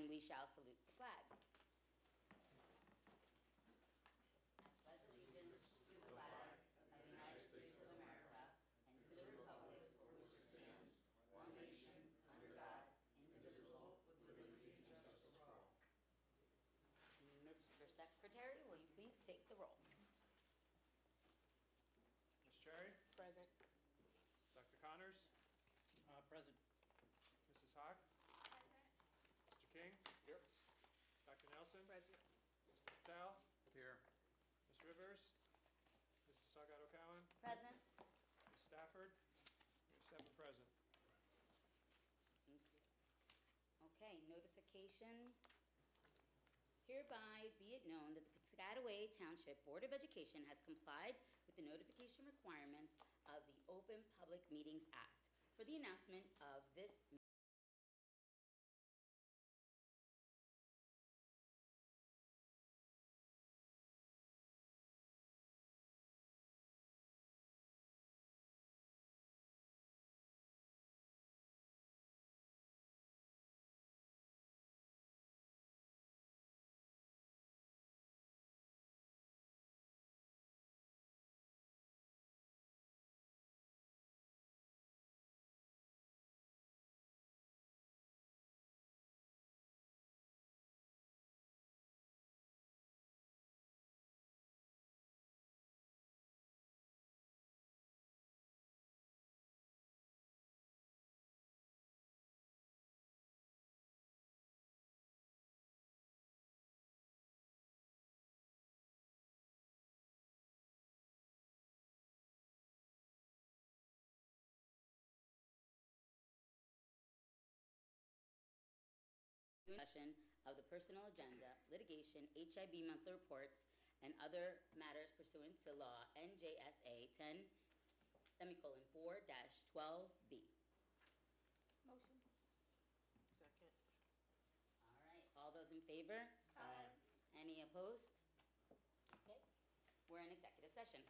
and we shall salute the flag. I pledge allegiance to the flag of the United States of America and to the republic for which it stands, one nation, under God, indivisible, with liberty and justice for all. Mr. Secretary, will you please take the roll? Ms. Cherry? Present. Dr. Connors? Present. Mrs. Hawk? Present. Mr. King? Here. Dr. Nelson? Present. Mr. Patel? Here. Ms. Rivers? Mrs. Salgado-Cowan? Present. Ms. Stafford? We have 7 present. Thank you. Okay, notification. Hereby be it known that the Piscataway Township Board of Education has complied with the notification requirements of the Open Public Meetings Act for the announcement of this discussion of the personal agenda, litigation, HIB monthly reports, and other matters pursuant to law NJSA 10:4-12B. Motion. Second. All right, all those in favor? Aye. Any opposed? Okay, we're in executive session.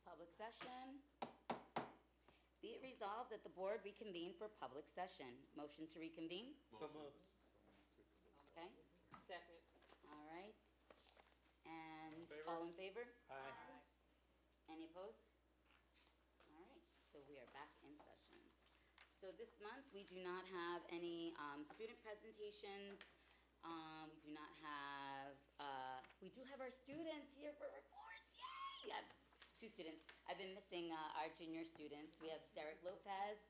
Public session. Be it resolved that the board reconvene for public session. Motion to reconvene? So moved. Okay, Second. all right. And Favor? all in favor? Aye. Any opposed? All right, so we are back in session. So this month, we do not have any student presentations. We do not have, we do have our students here for reports, yay! I have two students. I've been missing our junior students. We have Derek Lopez,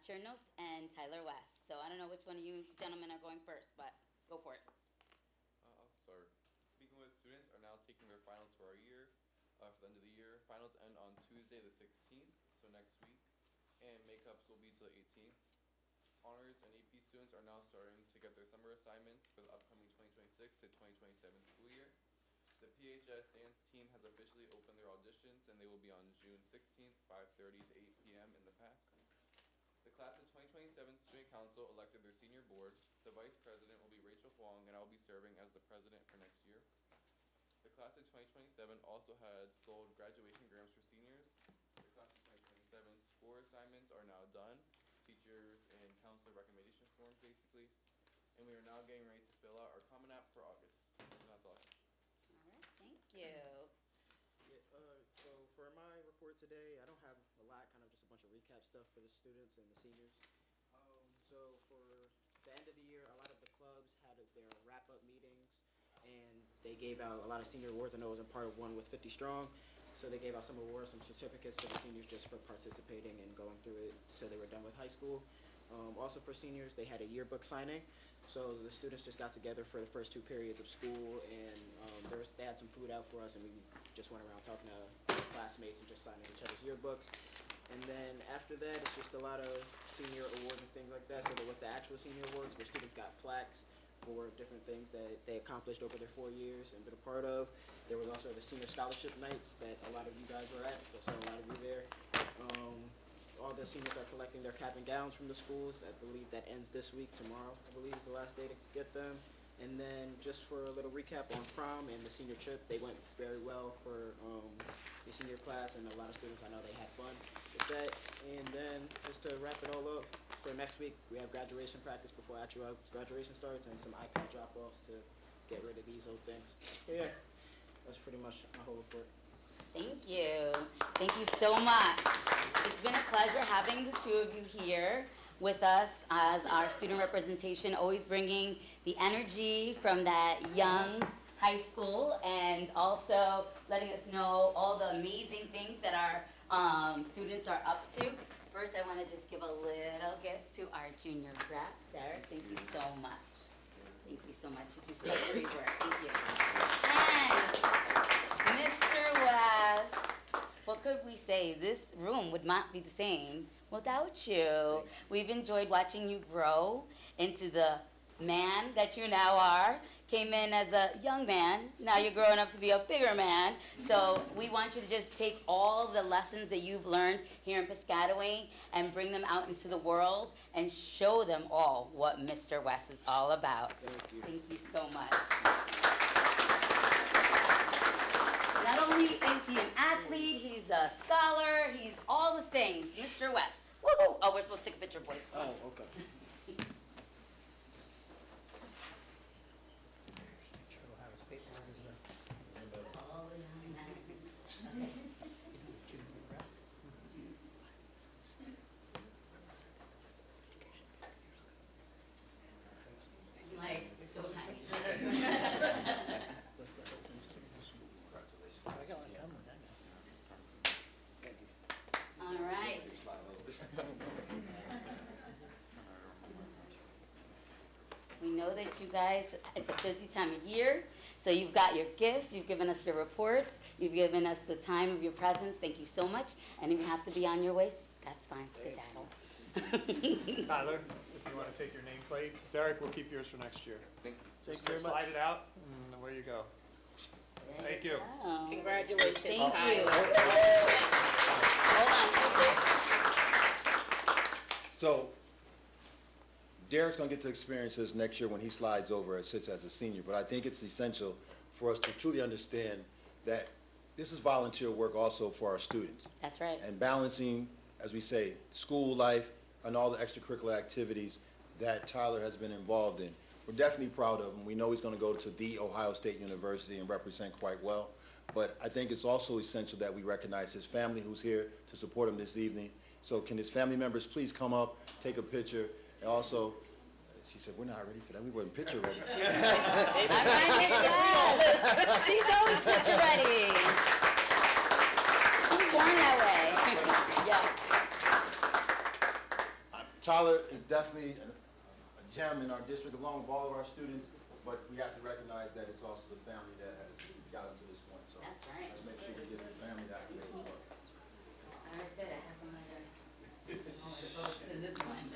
Chernos, and Tyler West. So I don't know which one of you gentlemen are going first, but go for it. I'll start. Speaking with students are now taking their finals for our year, for the end of the year. Finals end on Tuesday the 16th, so next week, and makeups will be till the 18th. Honors and AP students are now starting to get their summer assignments for the upcoming 2026 to 2027 school year. The PHS dance team has officially opened their auditions, and they will be on June 16th, 5:30 to 8 p.m. in the PAC. The class of 2027 student council elected their senior board. The vice president will be Rachel Huang, and I will be serving as the president for next year. The class of 2027 also had sold graduation grants for seniors. The class of 2027 score assignments are now done, teachers and counselor recommendation forms basically, and we are now getting ready to fill out our Common App for August. And that's all I have. All right, thank you. So for my report today, I don't have a lot, kind of just a bunch of recap stuff for the students and the seniors. So for the end of the year, a lot of the clubs had their wrap-up meetings, and they gave out a lot of senior awards. I know I was a part of one with 50 Strong, so they gave out some awards, some certificates to the seniors just for participating and going through it till they were done with high school. Also for seniors, they had a yearbook signing, so the students just got together for the first 2 periods of school, and they had some food out for us, and we just went around talking to classmates and just signing each other's yearbooks. And then after that, it's just a lot of senior awards and things like that. So there was the actual senior awards where students got plaques for different things that they accomplished over their 4 years and been a part of. There was also the senior scholarship nights that a lot of you guys were at, so I saw a lot of you there. All the seniors are collecting their cap and gowns from the schools. I believe that ends this week. Tomorrow, I believe, is the last day to get them. And then just for a little recap on prom and the senior trip, they went very well for the senior class, and a lot of students, I know they had fun with that. And then just to wrap it all up, for next week, we have graduation practice before actual graduation starts and some iPad drop-offs to get rid of these old things. So yeah, that's pretty much my whole report. Thank you. Thank you so much. It's been a pleasure having the two of you here with us as our student representation, always bringing the energy from that young high school and also letting us know all the amazing things that our students are up to. First, I want to just give a little gift to our junior rep, Derek. Thank you so much. Thank you so much. You do such great work. Thank you. And Mr. West, what could we say? This room would not be the same without you. We've enjoyed watching you grow into the man that you now are. Came in as a young man, now you're growing up to be a bigger man. So we want you to just take all the lessons that you've learned here in Piscataway and bring them out into the world and show them all what Mr. West is all about. Thank you. Thank you so much. Not only is he an athlete, he's a scholar, he's all the things. Mr. West. Woohoo! Oh, we're supposed to take a picture, boys. Oh, okay. Like, so tiny. All right. We know that you guys, it's a busy time of year, so you've got your gifts, you've given us your reports, you've given us the time of your presence. Thank you so much. And if you have to be on your way, that's fine, skedaddle. Tyler, if you want to take your nameplate. Derek, we'll keep yours for next year. Thank you. Just slide it out, and away you go. Thank you. Go. Congratulations, Thank you. Tyler. Hold on. So Derek's going to get to experience this next year when he slides over and sits as a senior, but I think it's essential for us to truly understand that this is volunteer work also for our students. That's right. And balancing, as we say, school life and all the extracurricular activities that Tyler has been involved in. We're definitely proud of him. We know he's going to go to the Ohio State University and represent quite well. But I think it's also essential that we recognize his family who's here to support him this evening. So can his family members please come up, take a picture, and also, she said, we're not ready for that. We weren't picture ready. All right, Miss Beth. She's always picture ready. She's born that way. Yeah. Tyler is definitely a gem in our district, along with all of our students, but we have to recognize that it's also the family that has got him to this point. So That's right. let's make sure we give the family that accolade as well. All right, good. I have some other folks in this one.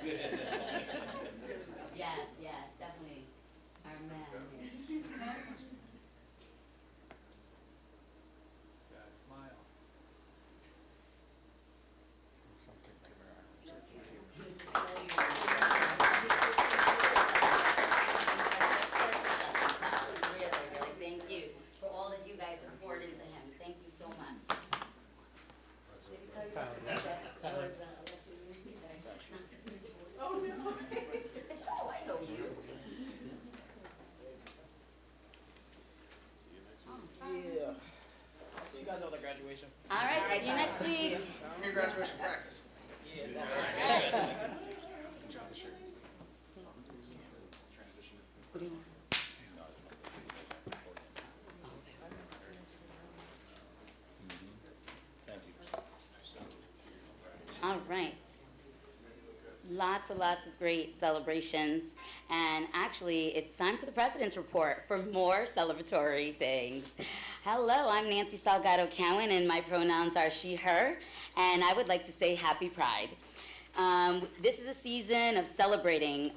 Yes, yes, definitely. Our man here. Really, really, thank you for all that you guys have poured into him. Thank you so much. Did he tell you about the election? Oh, no. Oh, I know you. Yeah. I'll see you guys at the graduation. All right, see you next week. Graduation practice. Yeah. What do you want? Thank you. All right. Lots of great celebrations. And actually, it's time for the President's Report for more celebratory things. Hello, I'm Nancy Salgado Cowan, and my pronouns are she, her, and I would like to say happy Pride. This is a season of celebrating.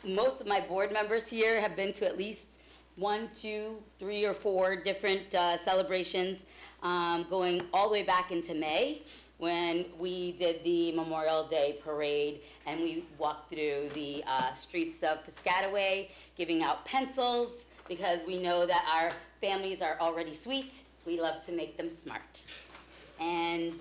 Most of my board members here have been to at least 1, 2, 3, or 4 different celebrations, going all the way back into May, when we did the Memorial Day parade and we walked through the streets of Piscataway, giving out pencils, because we know that our families are already sweet. We love to make them smart. And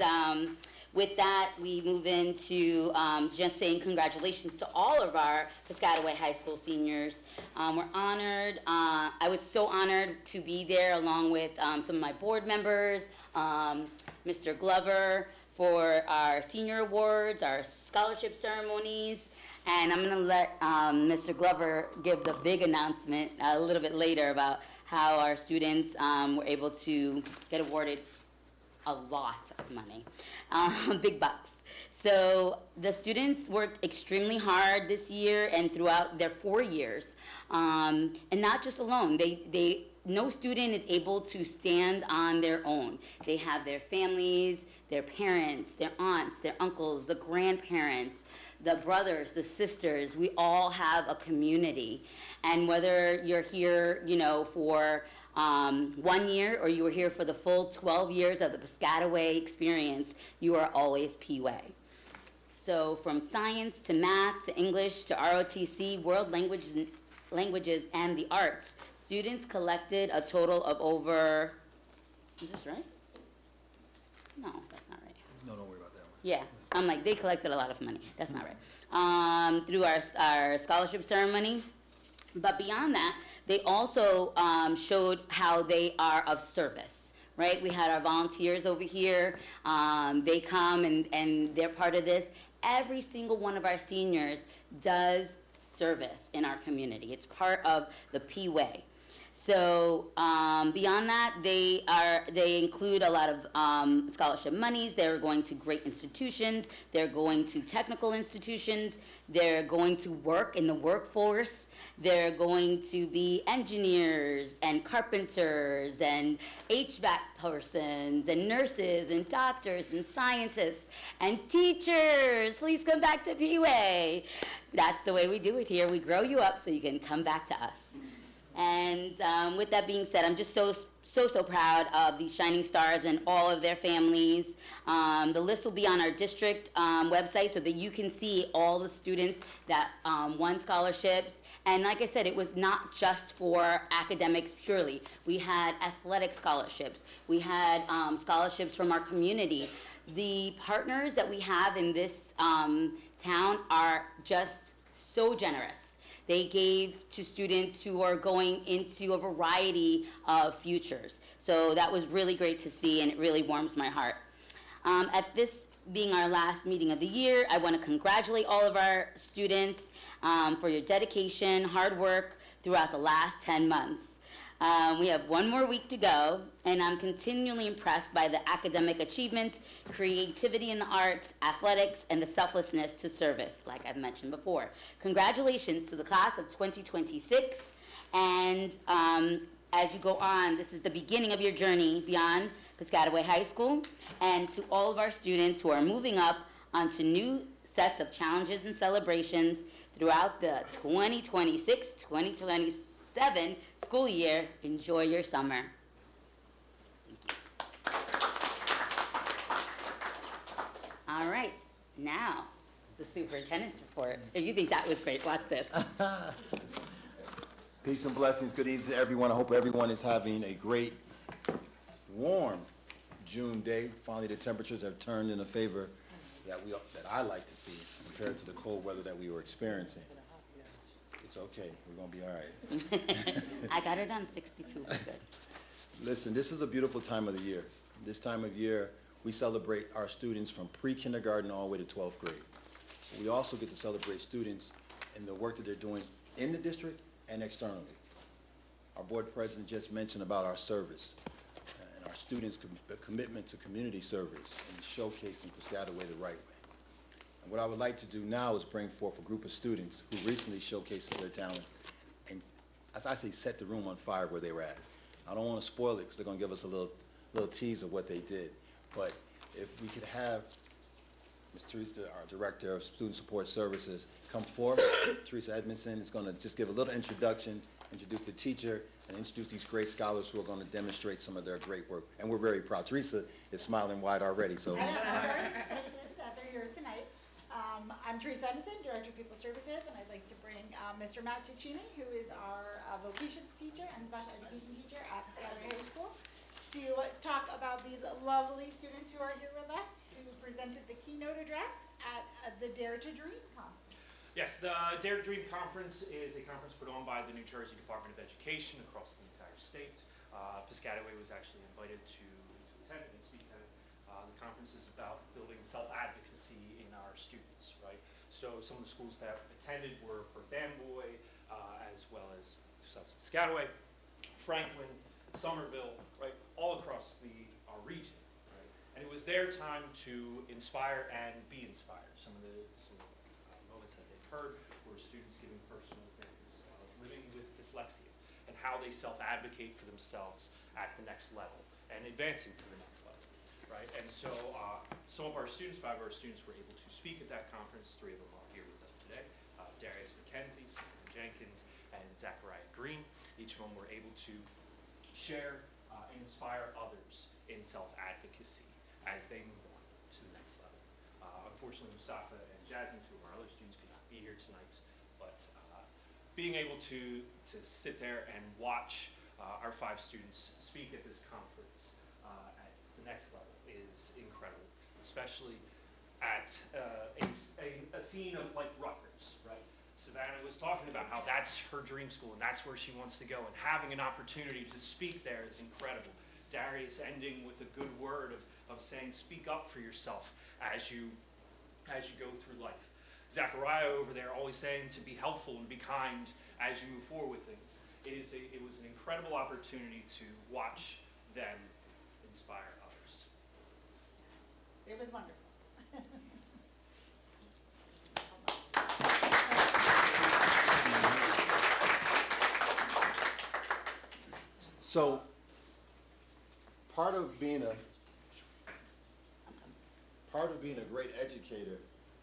with that, we move into just saying congratulations to all of our Piscataway High School seniors. We're honored. I was so honored to be there along with some of my board members, Mr. Glover, for our senior awards, our scholarship ceremonies, and I'm going to let Mr. Glover give the big announcement a little bit later about how our students were able to get awarded a lot of money, big bucks. So the students worked extremely hard this year and throughout their 4 years, and not just alone. No student is able to stand on their own. They have their families, their parents, their aunts, their uncles, the grandparents, the brothers, the sisters. We all have a community. And whether you're here, for 1 year or you were here for the full 12 years of the Piscataway experience, you are always P-Way. So from science to math to English to ROTC, world languages and the arts, students collected a total of over, is this right? No, that's not right. No, don't worry about that one. Yeah, I'm like, they collected a lot of money. That's not right. Through our scholarship ceremony. But beyond that, they also showed how they are of service, right? We had our volunteers over here. They come and they're part of this. Every single one of our seniors does service in our community. It's part of the P-Way. So beyond that, they include a lot of scholarship monies. They're going to great institutions. They're going to technical institutions. They're going to work in the workforce. They're going to be engineers and carpenters and HVAC persons and nurses and doctors and scientists and teachers. Please come back to P-Way. That's the way we do it here. We grow you up so you can come back to us. And with that being said, I'm just so proud of these shining stars and all of their families. The list will be on our district website so that you can see all the students that won scholarships And like I said, it was not just for academics purely. We had athletic scholarships. We had scholarships from our community. The partners that we have in this town are just so generous. They gave to students who are going into a variety of futures. So that was really great to see, and it really warms my heart. At this being our last meeting of the year, I want to congratulate all of our students for your dedication, hard work throughout the last 10 months. We have one more week to go, and I'm continually impressed by the academic achievements, creativity in the arts, athletics, and the selflessness to service, like I've mentioned before. Congratulations to the class of 2026, and as you go on, this is the beginning of your journey beyond Piscataway High School, and to all of our students who are moving up onto new sets of challenges and celebrations throughout the 2026-2027 school year. Enjoy your summer. All right, now the superintendent's report. If you think that was great, watch this. Peace and blessings. Good evening to everyone. I hope everyone is having a great, warm June day. Finally, the temperatures have turned in a favor that I like to see compared to the cold weather that we were experiencing. It's okay. We're going to be all right. I got it on 62. We're good. Listen, this is a beautiful time of the year. This time of year, we celebrate our students from pre-kindergarten all the way to 12th grade. We also get to celebrate students in the work that they're doing in the district and externally. Our board president just mentioned about our service and our students' commitment to community service and showcasing Piscataway the right way. And what I would like to do now is bring forth a group of students who recently showcased their talents and, as I say, set the room on fire where they were at. I don't want to spoil it because they're going to give us a little tease of what they did. But if we could have Ms. Teresa, our Director of Student Support Services, come forward. Teresa Edmondson is going to just give a little introduction, introduce the teacher, and introduce these great scholars who are going to demonstrate some of their great work. And we're very proud. Teresa is smiling wide already. So. I am very excited that they're here tonight. I'm Teresa Edmondson, Director of People Services, and I'd like to bring Mr. Matt Ciccini, who is our vocations teacher and special education teacher at Piscataway High School, to talk about these lovely students who are here with us, who presented the keynote address at the Dare to Dream Conference. Yes, the Dare to Dream Conference is a conference put on by the New Jersey Department of Education across the entire state. Piscataway was actually invited to attend and speak at it. The conference is about building self-advocacy in our students, right? So some of the schools that attended were Perth Amboy, as well as Piscataway, Franklin, Somerville, right, all across our region, right? And it was their time to inspire and be inspired. Some of the moments that they've heard were students giving personal examples of living with dyslexia and how they self-advocate for themselves at the next level and advancing to the next level, right? And so some of our students, 5 of our students, were able to speak at that conference. 3 of them are here with us today. Darius McKenzie, Stephen Jenkins, and Zachariah Green. Each of them were able to share and inspire others in self-advocacy as they move on to the next level. Unfortunately, Mustafa and Jasmine, 2 of our other students, could not be here tonight, but being able to sit there and watch our 5 students speak at this conference at the next level is incredible, especially at a scene of like Rutgers, right? Savannah was talking about how that's her dream school and that's where she wants to go, and having an opportunity to speak there is incredible. Darius ending with a good word of saying speak up for yourself as you go through life. Zachariah over there always saying to be helpful and be kind as you move forward with things. It was an incredible opportunity to watch them inspire others. It was wonderful. So, part of being a great educator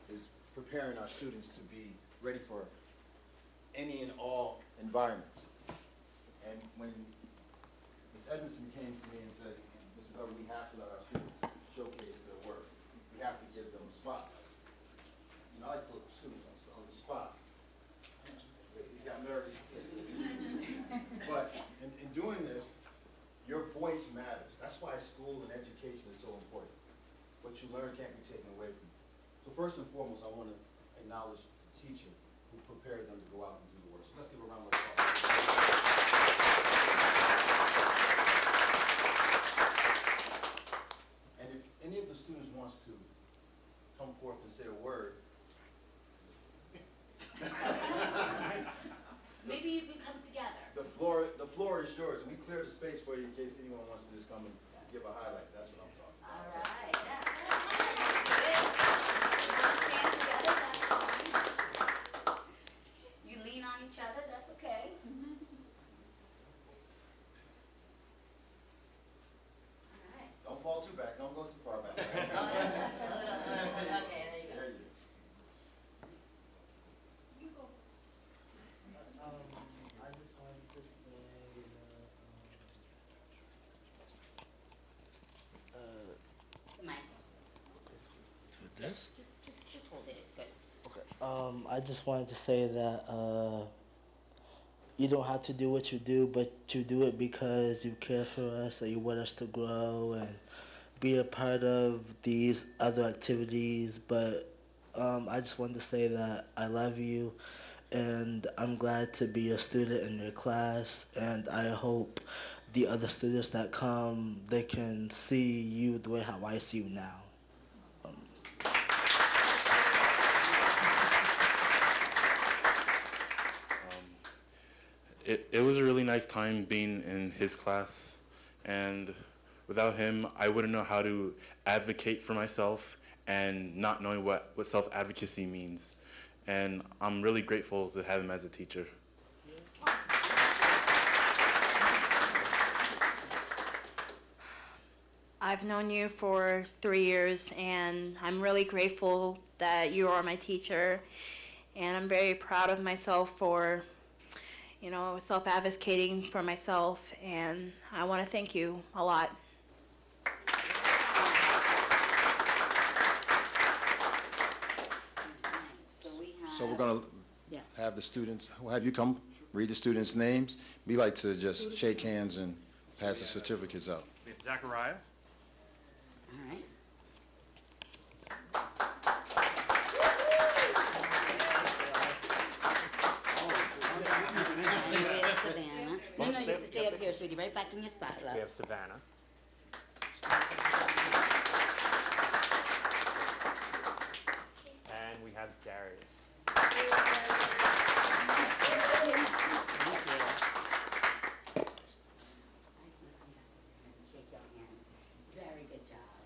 is preparing our students to be ready for any and all environments. And when Ms. Edmondson came to me and said, Mr. Governor, we have to let our students showcase their work. We have to give them a spotlight. You know, I like to put students on the spot. You I'm nervous. But in doing this, your voice matters. That's why school and education is so important. What you learn can't be taken away from you. So first and foremost, I want to acknowledge the teacher who prepared them to go out and do the work. So let's give a round of applause. And if any of the students wants to come forth and say a word, Maybe you can come together. the floor is yours, and we clear the space for you in case anyone wants to just come and give a highlight. That's what I'm talking about. All right. Stand together, that's fine. You lean on each other, that's okay. All right. Don't fall too back. Don't go too far back. Okay, there you go. There you go. I just wanted to say Michael, with this. just hold it, it's good. Okay. I just wanted to say that you don't have to do what you do, but you do it because you care for us and you want us to grow and be a part of these other activities. But I just wanted to say that I love you and I'm glad to be a student in your class, and I hope the other students that come, they can see you the way how I see you now. It was a really nice time being in his class, and without him, I wouldn't know how to advocate for myself and not knowing what self-advocacy means. And I'm really grateful to have him as a teacher. I've known you for 3 years, and I'm really grateful that you are my teacher. And I'm very proud of myself for, self-advocating for myself. And I want to thank you a lot. So we're going to have the students, we'll have you come read the students' names. We like to just shake hands and pass the certificates out. We have Zachariah. All right. And we have Savannah. No, you have to stay up here, sweetie, right back in your spot, love. We have Savannah. And we have Darius. Thank you. Shake your hand. Very good job.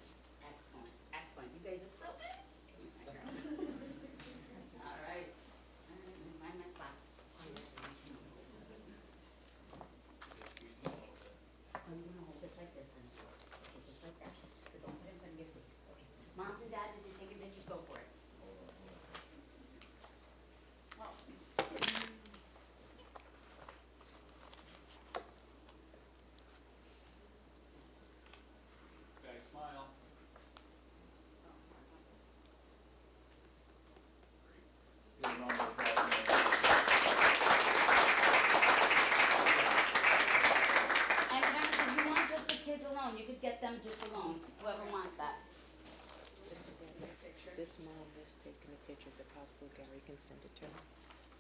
Excellent, excellent. You guys are so good. All right. Find my spot. Oh, you want to hold this like this, honey? Okay, just like that. But don't put it in front of your face. Okay. Moms and dads, if you're taking pictures, go for it. Well. Okay, smile. Give a round of applause, man. And remember, if you want just the kids alone, you could get them just alone, whoever wants that. This mom is taking the pictures. If possible, Gary can send it to her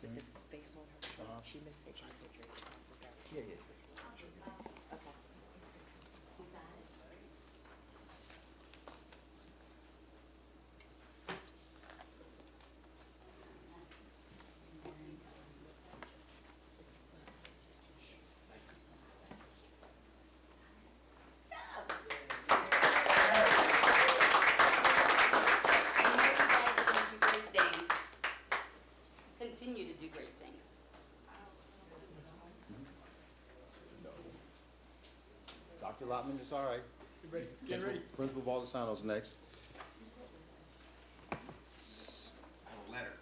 with the face on her. She mistaken the pictures. If possible, Gary. Yeah. Okay. You got it? Continue to do great things. Dr. Lotman, it's all right. Get ready. Get ready. Principal Baldessano's next. I have a letter.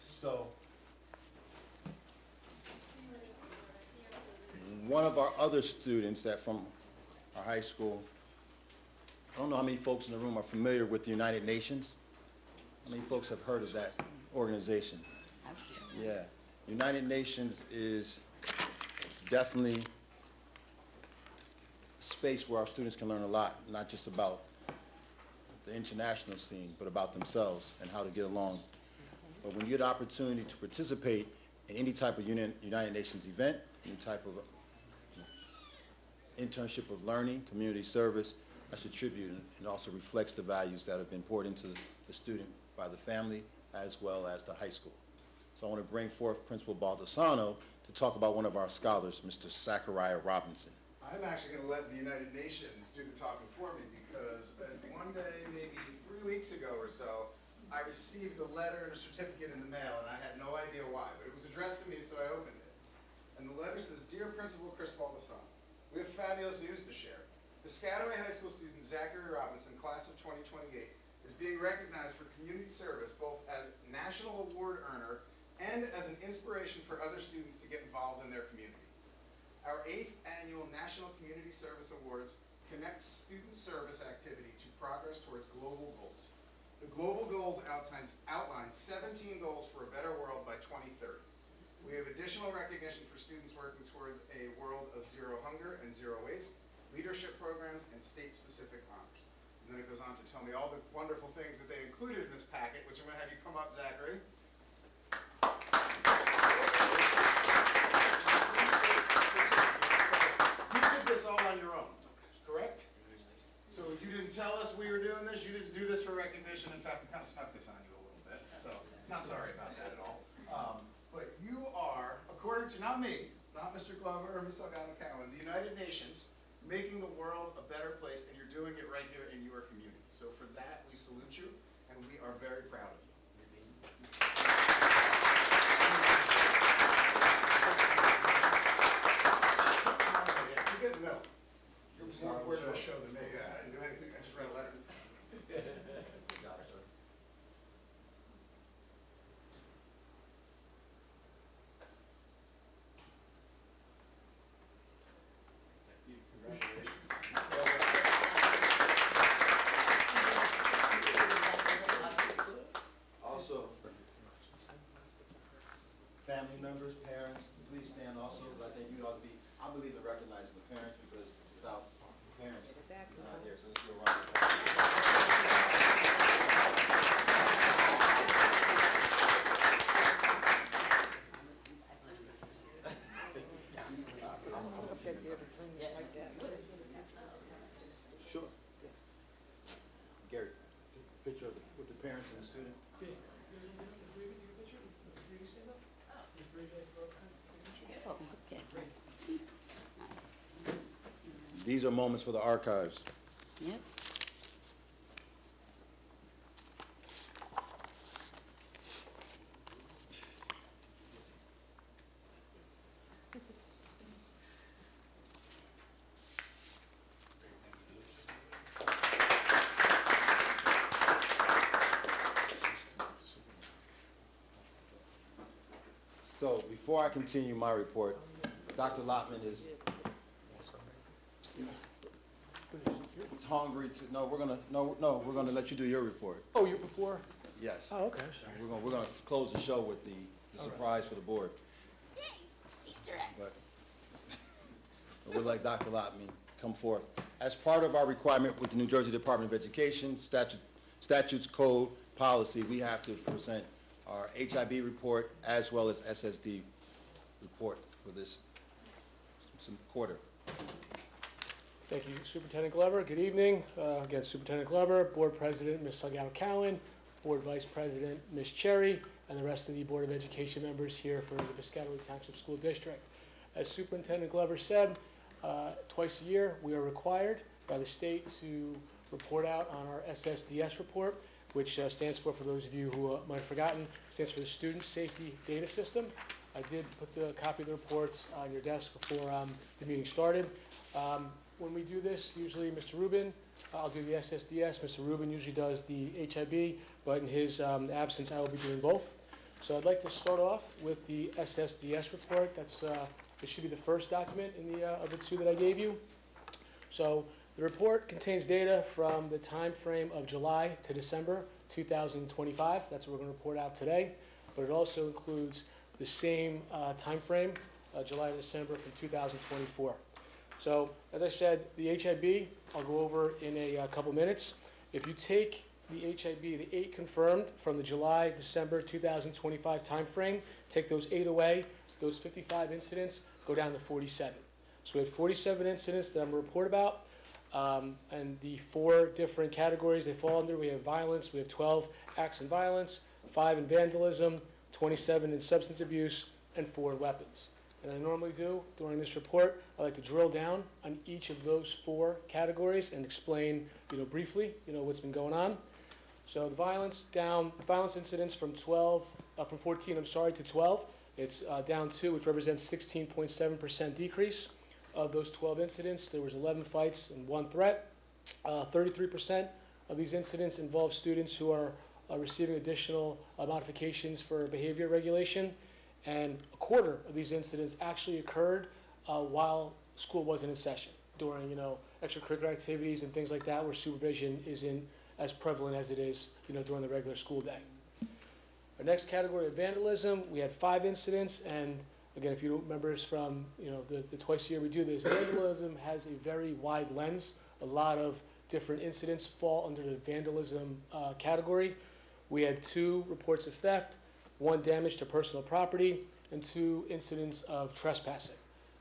So, one of our other students that from our high school, I don't know how many folks in the room are familiar with the United Nations. How many folks have heard of that organization? Yeah. United Nations is definitely a space where our students can learn a lot, not just about the international scene, but about themselves and how to get along. But when you get the opportunity to participate in any type of United Nations event, any type of internship of learning, community service, that's a tribute and also reflects the values that have been poured into the student by the family as well as the high school. So I want to bring forth Principal Baldessano to talk about one of our scholars, Mr. Zachariah Robinson. I'm actually going to let the United Nations do the talking for me because one day, maybe 3 weeks ago or so, I received a letter and a certificate in the mail, and I had no idea why, but it was addressed to me, so I opened it. And the letter says, "Dear Principal Chris Baldessano, we have fabulous news to share. Piscataway High School student Zachary Robinson, class of 2028, is being recognized for community service both as national award earner and as an inspiration for other students to get involved in their community. Our 8th annual National Community Service Awards connects student service activity to progress towards global goals. The global goals outline 17 goals for a better world by 2030. We have additional recognition for students working towards a world of zero hunger and zero waste, leadership programs, and state-specific honors." And then it goes on to tell me all the wonderful things that they included in this packet, which I'm going to have you come up, Zachary. You did this all on your own, correct? So you didn't tell us we were doing this, you didn't do this for recognition. In fact, we kind of snuck this on you a little bit, so not sorry about that at all. But you are, according to not me, not Mr. Glover or Ms. Salgado Cowan, the United Nations, making the world a better place, and you're doing it right here in your community. So for that, we salute you, and we are very proud of you. You get the middle. You're more important to the show than me. Yeah, I didn't do anything. I just read a letter. Got it, sir. Also, family members, parents, please stand also, because I think you ought to be, I believe in recognizing the parents, because without parents, they're not here, so let's do a round of Sure. Gary, picture of with the parents and the student. Oh, okay. These are moments for the archives. Yep. So before I continue my report, Dr. Lotman is he's hungry to, no, we're gonna let you do your report. Oh, you before? Yes. Oh, okay. We're gonna close the show with the surprise for the board. Easter egg. But we'd like Dr. Lotman come forth. As part of our requirement with the New Jersey Department of Education, statutes, code, policy, we have to present our HIB report as well as SSD report for this quarter. Thank you, Superintendent Glover. Good evening. Again, Superintendent Glover, Board President, Ms. Salgado Cowan, Board Vice President, Ms. Cherry, and the rest of the Board of Education members here for the Piscataway Township School District. As Superintendent Glover said, twice a year we are required by the state to report out on our SSDS report, which stands for those of you who might have forgotten, stands for the Student Safety Data System. I did put the copy of the reports on your desk before the meeting started. When we do this, usually Mr. Rubin, I'll do the SSDS. Mr. Rubin usually does the HIB, but in his absence, I will be doing both. So I'd like to start off with the SSDS report. That's it should be the first document in the of the two that I gave you. So the report contains data from the time frame of July to December 2025. That's what we're going to report out today. But it also includes the same time frame, July to December from 2024. So, as I said, the HIB, I'll go over in a couple minutes. If you take the HIB, the 8 confirmed from the July, December 2025 timeframe, take those 8 away, those 55 incidents go down to 47. So we have 47 incidents that I'm going to report about, and the 4 different categories they fall under. We have violence, we have 12 acts in violence, 5 in vandalism, 27 in substance abuse, and 4 in weapons. And I normally do during this report, I like to drill down on each of those 4 categories and explain, briefly, what's been going on. So the violence incidents from 14, to 12. It's down 2, which represents 16.7% decrease. Of those 12 incidents, there was 11 fights and 1 threat. 33% of these incidents involve students who are receiving additional modifications for behavior regulation. And a quarter of these incidents actually occurred while school wasn't in session, during, extracurricular activities and things like that, where supervision isn't as prevalent as it is, during the regular school day. Our next category of vandalism, we had 5 incidents, and again, if you don't remember us from, the twice a year we do this, vandalism has a very wide lens. A lot of different incidents fall under the vandalism category. We had 2 reports of theft, 1 damage to personal property, and 2 incidents of trespassing.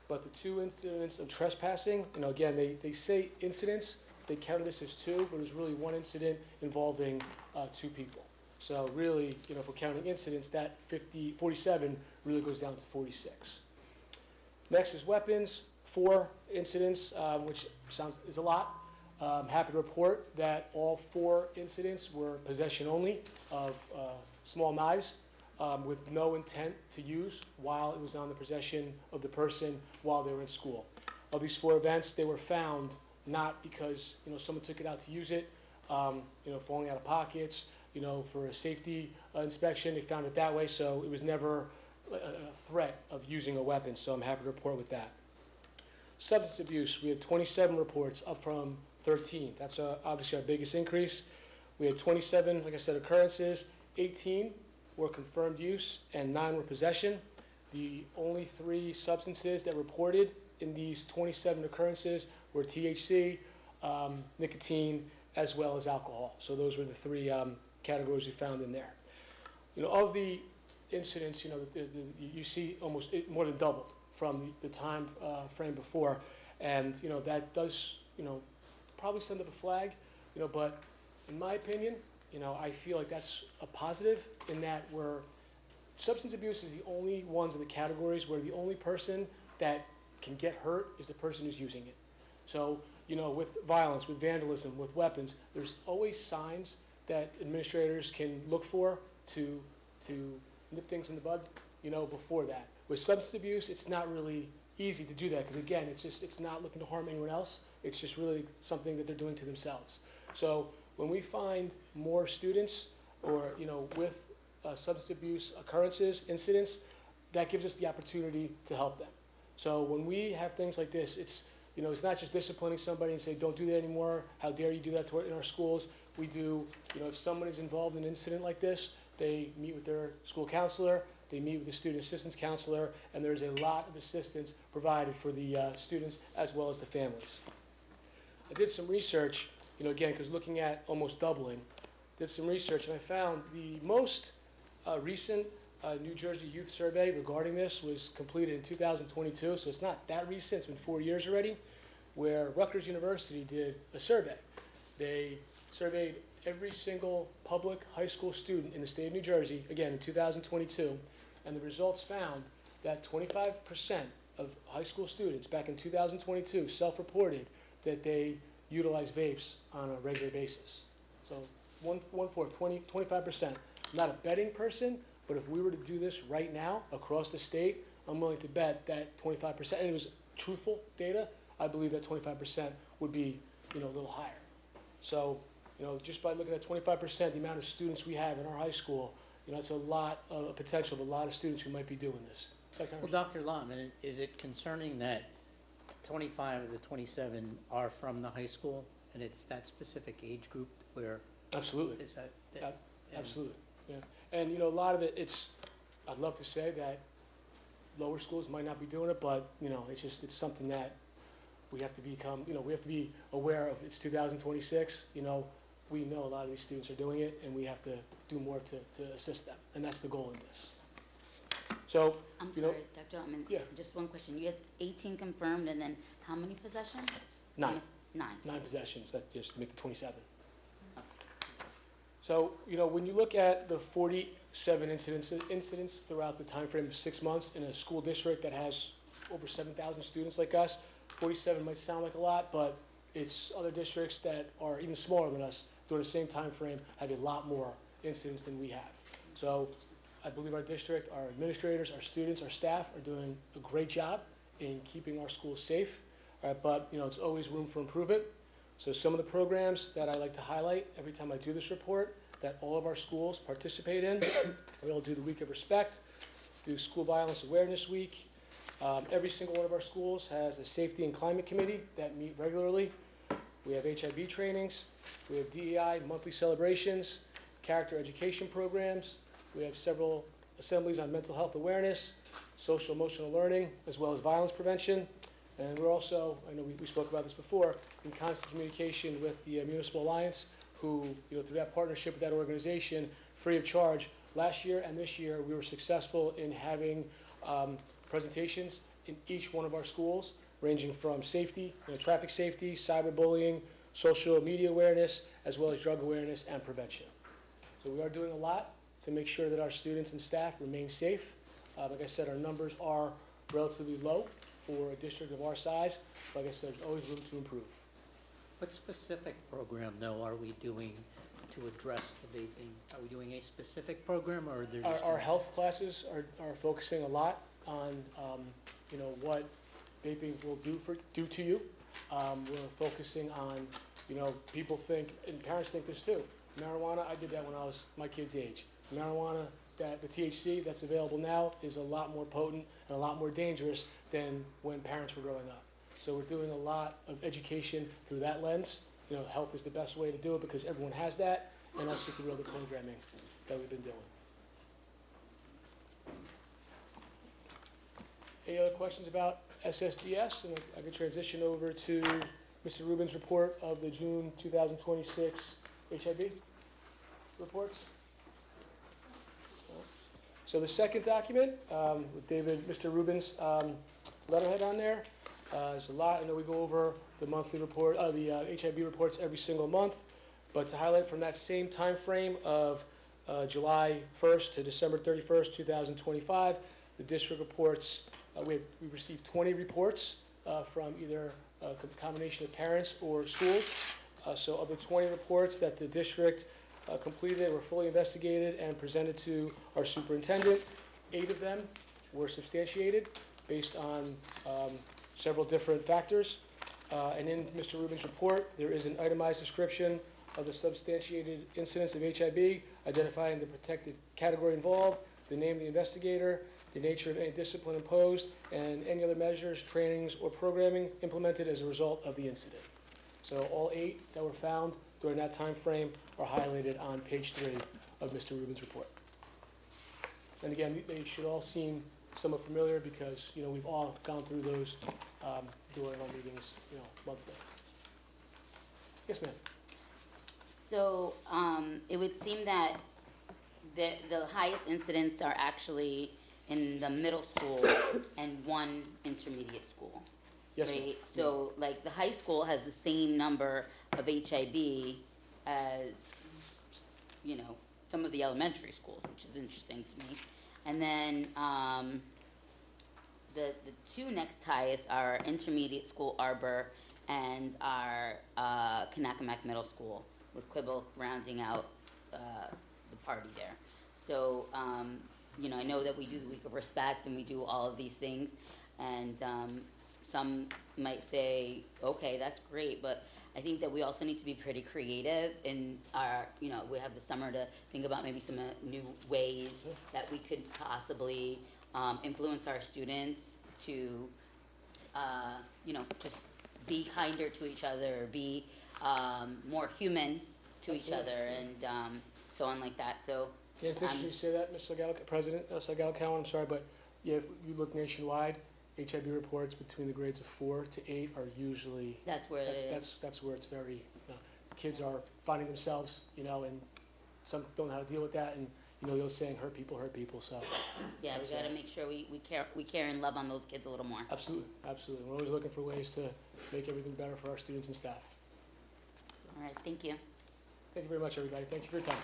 But the 2 incidents of trespassing, again, they say incidents, they count this as 2, but it was really 1 incident involving 2 people. So really, if we're counting incidents, that 47 really goes down to 46. Next is weapons, 4 incidents, which is a lot. I'm happy to report that all 4 incidents were possession only of small knives with no intent to use while it was on the possession of the person while they were in school. Of these 4 events, they were found not because someone took it out to use it, falling out of pockets, for a safety inspection. They found it that way, so it was never a threat of using a weapon, so I'm happy to report with that. Substance abuse, we had 27 reports, up from 13. That's obviously our biggest increase. We had 27, like I said, occurrences. 18 were confirmed use, and 9 were possession. The only 3 substances that reported in these 27 occurrences were THC, nicotine, as well as alcohol. So those were the 3 categories we found in there. Of the incidents, you see almost more than doubled from the time frame before, and that does probably send up a flag, but in my opinion, I feel like that's a positive in that substance abuse is the only ones in the categories where the only person that can get hurt is the person who's using it. So with violence, with vandalism, with weapons, there's always signs that administrators can look for to nip things in the bud, before that. With substance abuse, it's not really easy to do that because, again, it's not looking to harm anyone else. It's just really something that they're doing to themselves. So when we find more students or, with substance abuse occurrences, incidents, that gives us the opportunity to help them. So when we have things like this, it's not just disciplining somebody and say, don't do that anymore, how dare you do that in our schools. We do, if someone is involved in an incident like this, they meet with their school counselor, they meet with the student assistance counselor, and there's a lot of assistance provided for the students as well as the families. I did some research, again, because looking at almost doubling, did some research, and I found the most recent New Jersey Youth Survey regarding this was completed in 2022, so it's not that recent, it's been 4 years already, where Rutgers University did a survey. They surveyed every single public high school student in the state of New Jersey, again in 2022, and the results found that 25% of high school students back in 2022 self-reported that they utilize vapes on a regular basis. So 25%. I'm not a betting person, but if we were to do this right now across the state, I'm willing to bet that 25%, and it was truthful data, I believe that 25% would be, a little higher. So, just by looking at 25%, the amount of students we have in our high school, it's a lot of potential, of a lot of students who might be doing this. Well, Dr. Lum, is it concerning that 25 of the 27 are from the high school, and it's that specific age group where? Absolutely. Is that? Absolutely, yeah. And, a lot of it, it's I'd love to say that lower schools might not be doing it, but, it's something that we have to become, we have to be aware of. It's 2026, we know a lot of these students are doing it, and we have to do more to assist them, and that's the goal in this. So, I'm sorry, Dr. Altman. Yeah. Just one question. You had 18 confirmed, and then how many possessions? 9. 9. 9 possessions, that just make the 27. So, when you look at the 47 incidents throughout the time frame of 6 months in a school district that has over 7,000 students like us, 47 might sound like a lot, but it's other districts that are even smaller than us during the same time frame have a lot more incidents than we have. So I believe our district, our administrators, our students, our staff are doing a great job in keeping our schools safe, but it's always room for improvement. So some of the programs that I like to highlight every time I do this report that all of our schools participate in, we'll do the Week of Respect, do School Violence Awareness Week. Every single one of our schools has a Safety and Climate Committee that meet regularly. We have HIB trainings, we have DEI monthly celebrations, character education programs, we have several assemblies on mental health awareness, social emotional learning, as well as violence prevention. And we're also, I know we spoke about this before, in constant communication with the Municipal Alliance, who, through that partnership with that organization, free of charge, last year and this year, we were successful in having presentations in each one of our schools, ranging from safety, traffic safety, cyberbullying, social media awareness, as well as drug awareness and prevention. So we are doing a lot to make sure that our students and staff remain safe. Like I said, our numbers are relatively low for a district of our size. Like I said, there's always room to improve. What specific program, though, are we doing to address the vaping? Are we doing a specific program, or are there just... Our health classes are focusing a lot on, what vaping will do to you. We're focusing on, people think, and parents think this too, marijuana, I did that when I was my kid's age. Marijuana, that the THC that's available now is a lot more potent and a lot more dangerous than when parents were growing up. So we're doing a lot of education through that lens. Health is the best way to do it because everyone has that, and also through other programming that we've been doing. Any other questions about SSGS? And I can transition over to Mr. Rubin's report of the June 2026 HIB reports. So the second document with Mr. Rubin's letterhead on there. There's a lot. I know we go over the monthly report, the HIB reports every single month, but to highlight from that same time frame of July 1st to December 31st, 2025, the district reports, we received 20 reports from either a combination of parents or schools. So of the 20 reports that the district completed, were fully investigated and presented to our superintendent, 8 of them were substantiated based on several different factors. And in Mr. Rubin's report, there is an itemized description of the substantiated incidents of HIB, identifying the protected category involved, the name of the investigator, the nature of any discipline imposed, and any other measures, trainings, or programming implemented as a result of the incident. So all 8 that were found during that time frame are highlighted on page 3 of Mr. Rubin's report. And again, they should all seem somewhat familiar because, we've all gone through those during our meetings, monthly. Yes, ma'am. So it would seem that the highest incidents are actually in the middle school and one intermediate school. Yes, right? ma'am. So like the high school has the same number of HIB as, some of the elementary schools, which is interesting to me. And then the 2 next highest are intermediate school Arbor and our Kanakamak Middle School, with Quibble rounding out the party there. So, I know that we do the Week of Respect and we do all of these things, and some might say, okay, that's great, but I think that we also need to be pretty creative in our, we have the summer to think about maybe some new ways that we could possibly influence our students to, just be kinder to each other, be more human to each Absolutely. other and so on like that. So Yeah, it's interesting you say that, Ms. President Salgado-Cowan, I'm sorry, but yeah, if you look nationwide, HIB reports between the grades of 4 to 8 are usually, that's where it is. that's where it's very, kids are finding themselves, and some don't know how to deal with that, and, the old saying, hurt people, so. Yeah, we that's, got to make sure we care and love on those kids a little more. Absolutely, absolutely. We're always looking for ways to make everything better for our students and staff. All right, thank you. Thank you very much, everybody. Thank you for your time.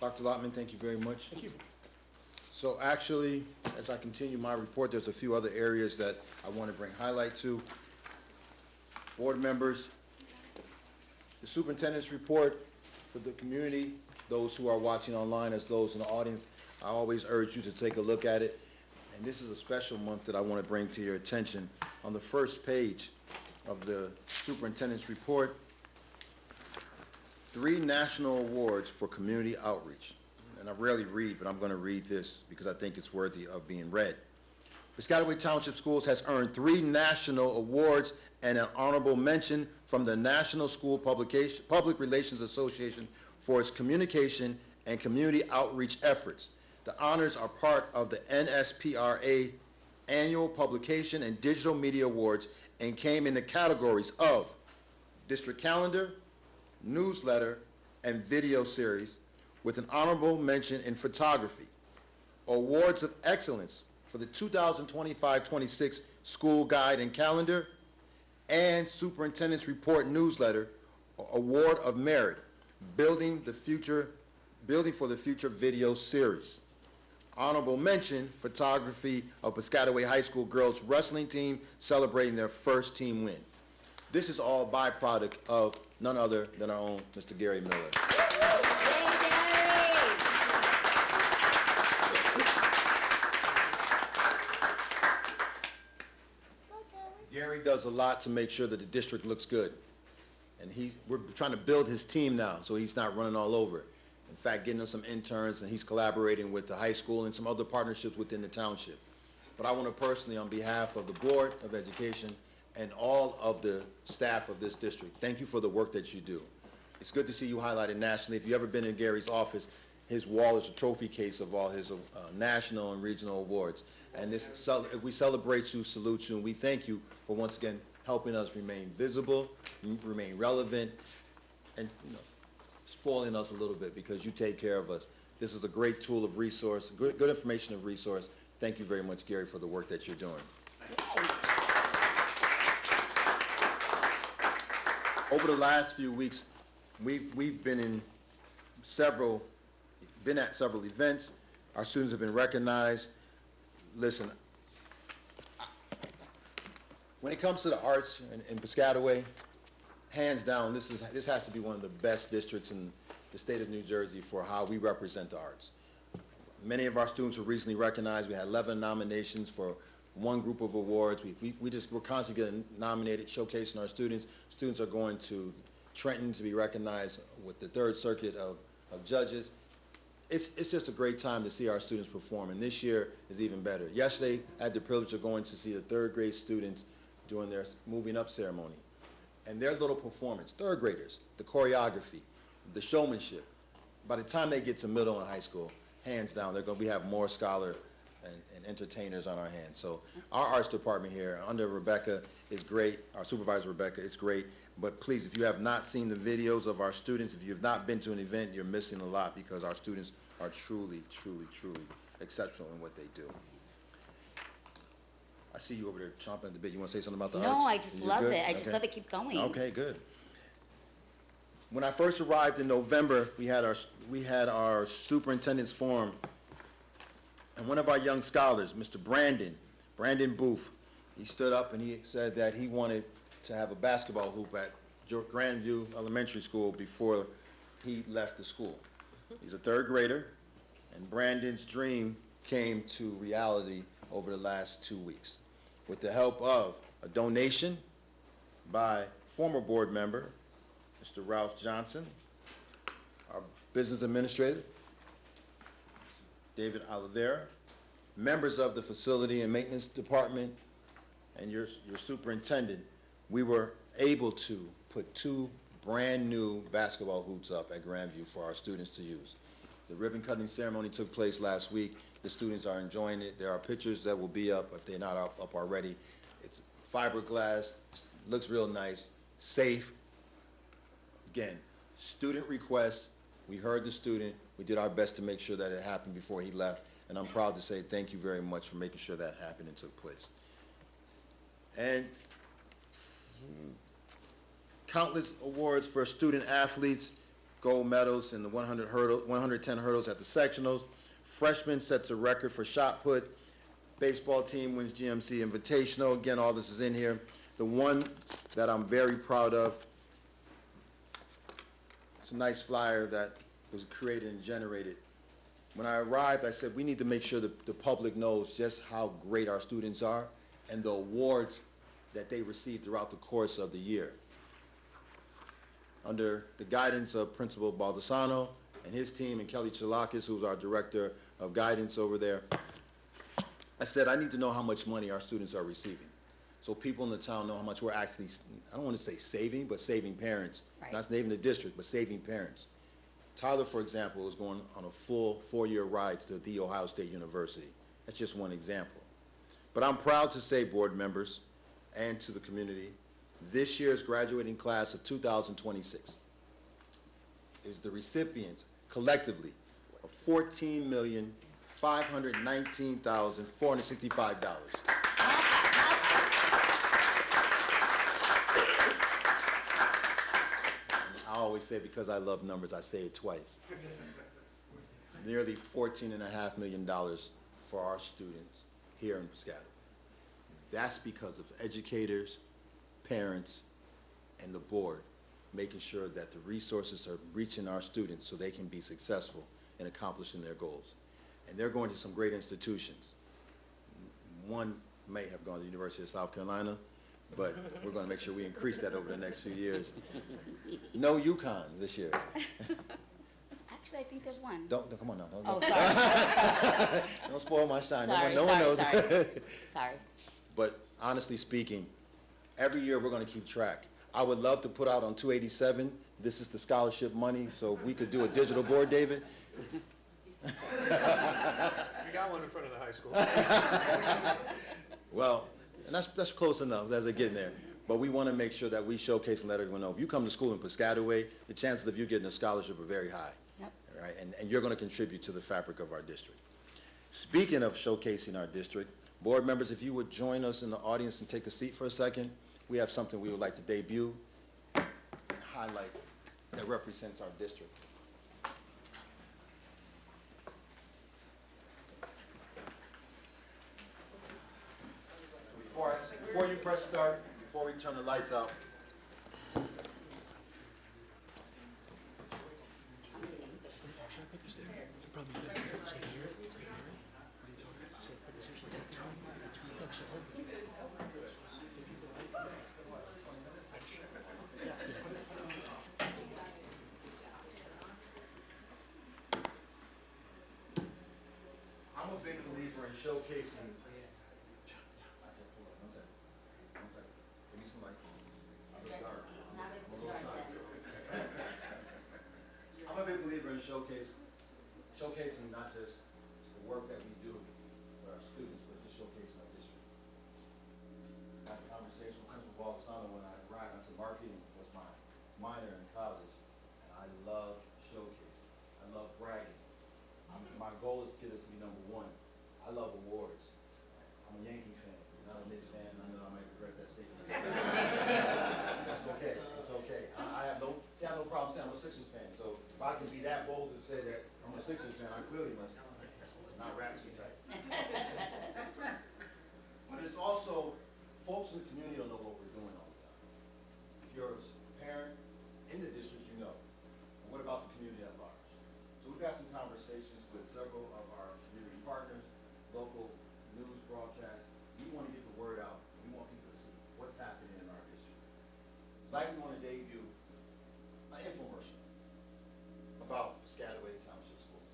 Dr. Lotman, thank you very much. Thank you. So actually, as I continue my report, there's a few other areas that I want to bring highlight to. Board members, the superintendent's report for the community, those who are watching online as those in the audience, I always urge you to take a look at it. And this is a special month that I want to bring to your attention. On the first page of the superintendent's report, 3 national awards for community outreach. And I rarely read, but I'm going to read this because I think it's worthy of being read. Piscataway Township Schools has earned 3 national awards and an honorable mention from the National School Public Relations Association for its communication and community outreach efforts. The honors are part of the NSPRA Annual Publication and Digital Media Awards and came in the categories of District Calendar, Newsletter, and Video Series, with an honorable mention in photography. Awards of Excellence for the 2025-26 School Guide and Calendar, and Superintendent's Report Newsletter, Award of Merit, Building for the Future Video Series. Honorable mention, photography of Piscataway High School girls wrestling team celebrating their first team win. This is all byproduct of none other than our own Mr. Gary Miller. Gary does a lot to make sure that the district looks good. And we're trying to build his team now so he's not running all over. In fact, getting him some interns, and he's collaborating with the high school and some other partnerships within the township. But I want to personally, on behalf of the Board of Education and all of the staff of this district, thank you for the work that you do. It's good to see you highlighted nationally. If you've ever been in Gary's office, his wall is a trophy case of all his national and regional awards. And we celebrate you, salute you, and we thank you for once again helping us remain visible, remain relevant, and spoiling us a little bit because you take care of us. This is a great tool of resource, good information of resource. Thank you very much, Gary, for the work that you're doing. Over the last few weeks, we've been at several events. Our students have been recognized. Listen, when it comes to the arts in Piscataway, hands down, this has to be one of the best districts in the state of New Jersey for how we represent the arts. Many of our students were recently recognized. We had 11 nominations for one group of awards. We're constantly getting nominated, showcasing our students. Students are going to Trenton to be recognized with the 3rd Circuit of judges. It's just a great time to see our students perform, and this year is even better. Yesterday, I had the privilege of going to see the 3rd grade students during their moving up ceremony. And their little performance, 3rd graders, the choreography, the showmanship, by the time they get to middle and high school, hands down, we have more scholar and entertainers on our hands. So our arts department here under Rebecca is great. Our supervisor, Rebecca, is great. But please, if you have not seen the videos of our students, if you have not been to an event, you're missing a lot because our students are truly, truly, truly exceptional in what they do. I see you over there chomping at the bit. You want to say something about the arts? No, I just love good? it. I just Okay. love it. Keep going. Okay, good. When I first arrived in November, we had our superintendent's forum, and one of our young scholars, Mr. Brandon Booth, he stood up and he said that he wanted to have a basketball hoop at Grandview Elementary School before he left the school. He's a 3rd grader, and Brandon's dream came to reality over the last 2 weeks with the help of a donation by former board member, Mr. Ralph Johnson, our business administrator, David Oliveira, members of the facility and maintenance department, and your superintendent. We were able to put 2 brand-new basketball hoops up at Grandview for our students to use. The ribbon cutting ceremony took place last week. The students are enjoying it. There are pictures that will be up if they're not up already. It's fiberglass, looks real nice, safe. Again, student requests. We heard the student. We did our best to make sure that it happened before he left. And I'm proud to say thank you very much for making sure that happened and took place. And countless awards for student athletes, gold medals in the 110 hurdles at the sectionals. Freshman sets a record for shot put. Baseball team wins GMC Invitational. Again, all this is in here. The one that I'm very proud of, it's a nice flyer that was created and generated. When I arrived, I said we need to make sure that the public knows just how great our students are and the awards that they receive throughout the course of the year. Under the guidance of Principal Baldessano and his team, and Kelly Chalakis, who's our Director of Guidance over there, I said I need to know how much money our students are receiving, so people in the town know how much we're actually, I don't want to say saving, but saving parents. Right. Not saving the district, but saving parents. Tyler, for example, is going on a full 4-year ride to The Ohio State University. That's just one example. But I'm proud to say, board members, and to the community, this year's graduating class of 2026 is the recipients collectively of $14,519,465. I always say, because I love numbers, I say it twice. Nearly $14.5 million for our students here in Piscataway. That's because of educators, parents, and the board making sure that the resources are reaching our students so they can be successful in accomplishing their goals. And they're going to some great institutions. One may have gone to the University of South Carolina, but we're going to make sure we increase that over the next few years. No UConn this year. Actually, I think there's one. Don't come on now. Oh, sorry. Don't spoil my shine. Sorry, no one knows. Sorry. But honestly speaking, every year we're going to keep track. I would love to put out on 287, this is the scholarship money, so if we could do a digital board, David. We got one in front of the high school. Well, and that's close enough as they're getting there. But we want to make sure that we showcase and let everyone know. If you come to school in Piscataway, the chances of you getting a scholarship are very high. Yep. All right? And you're going to contribute to the fabric of our district. Speaking of showcasing our district, board members, if you would join us in the audience and take a seat for a second, we have something we would like to debut and highlight that represents our district. Before you press start, before we turn the lights out, I'm a big believer in showcasing. One second. Give me some light. I'm a big believer in showcasing not just the work that we do with our students, but just showcasing our district. I had a conversation with Principal Baldessano when I arrived. I said, marketing was my minor in college, and I love showcasing. I love bragging. My goal is to get us to be #1. I love awards. I'm a Yankee fan, not a Knicks fan. I know I might regret that statement. That's okay. It's okay. I have no problem saying I'm a Sixers fan. So if I can be that bold to say that I'm a Sixers fan, I clearly must not Rhapsody type. But it's also, folks in the community don't know what we're doing all the time. If you're a parent in the district, you know. What about the community at large? So we've had some conversations with several of our community partners, local news broadcasts. We want to get the word out. We want people to see what's happening in our district. It's like we want to debut an infomercial about Piscataway Township Schools.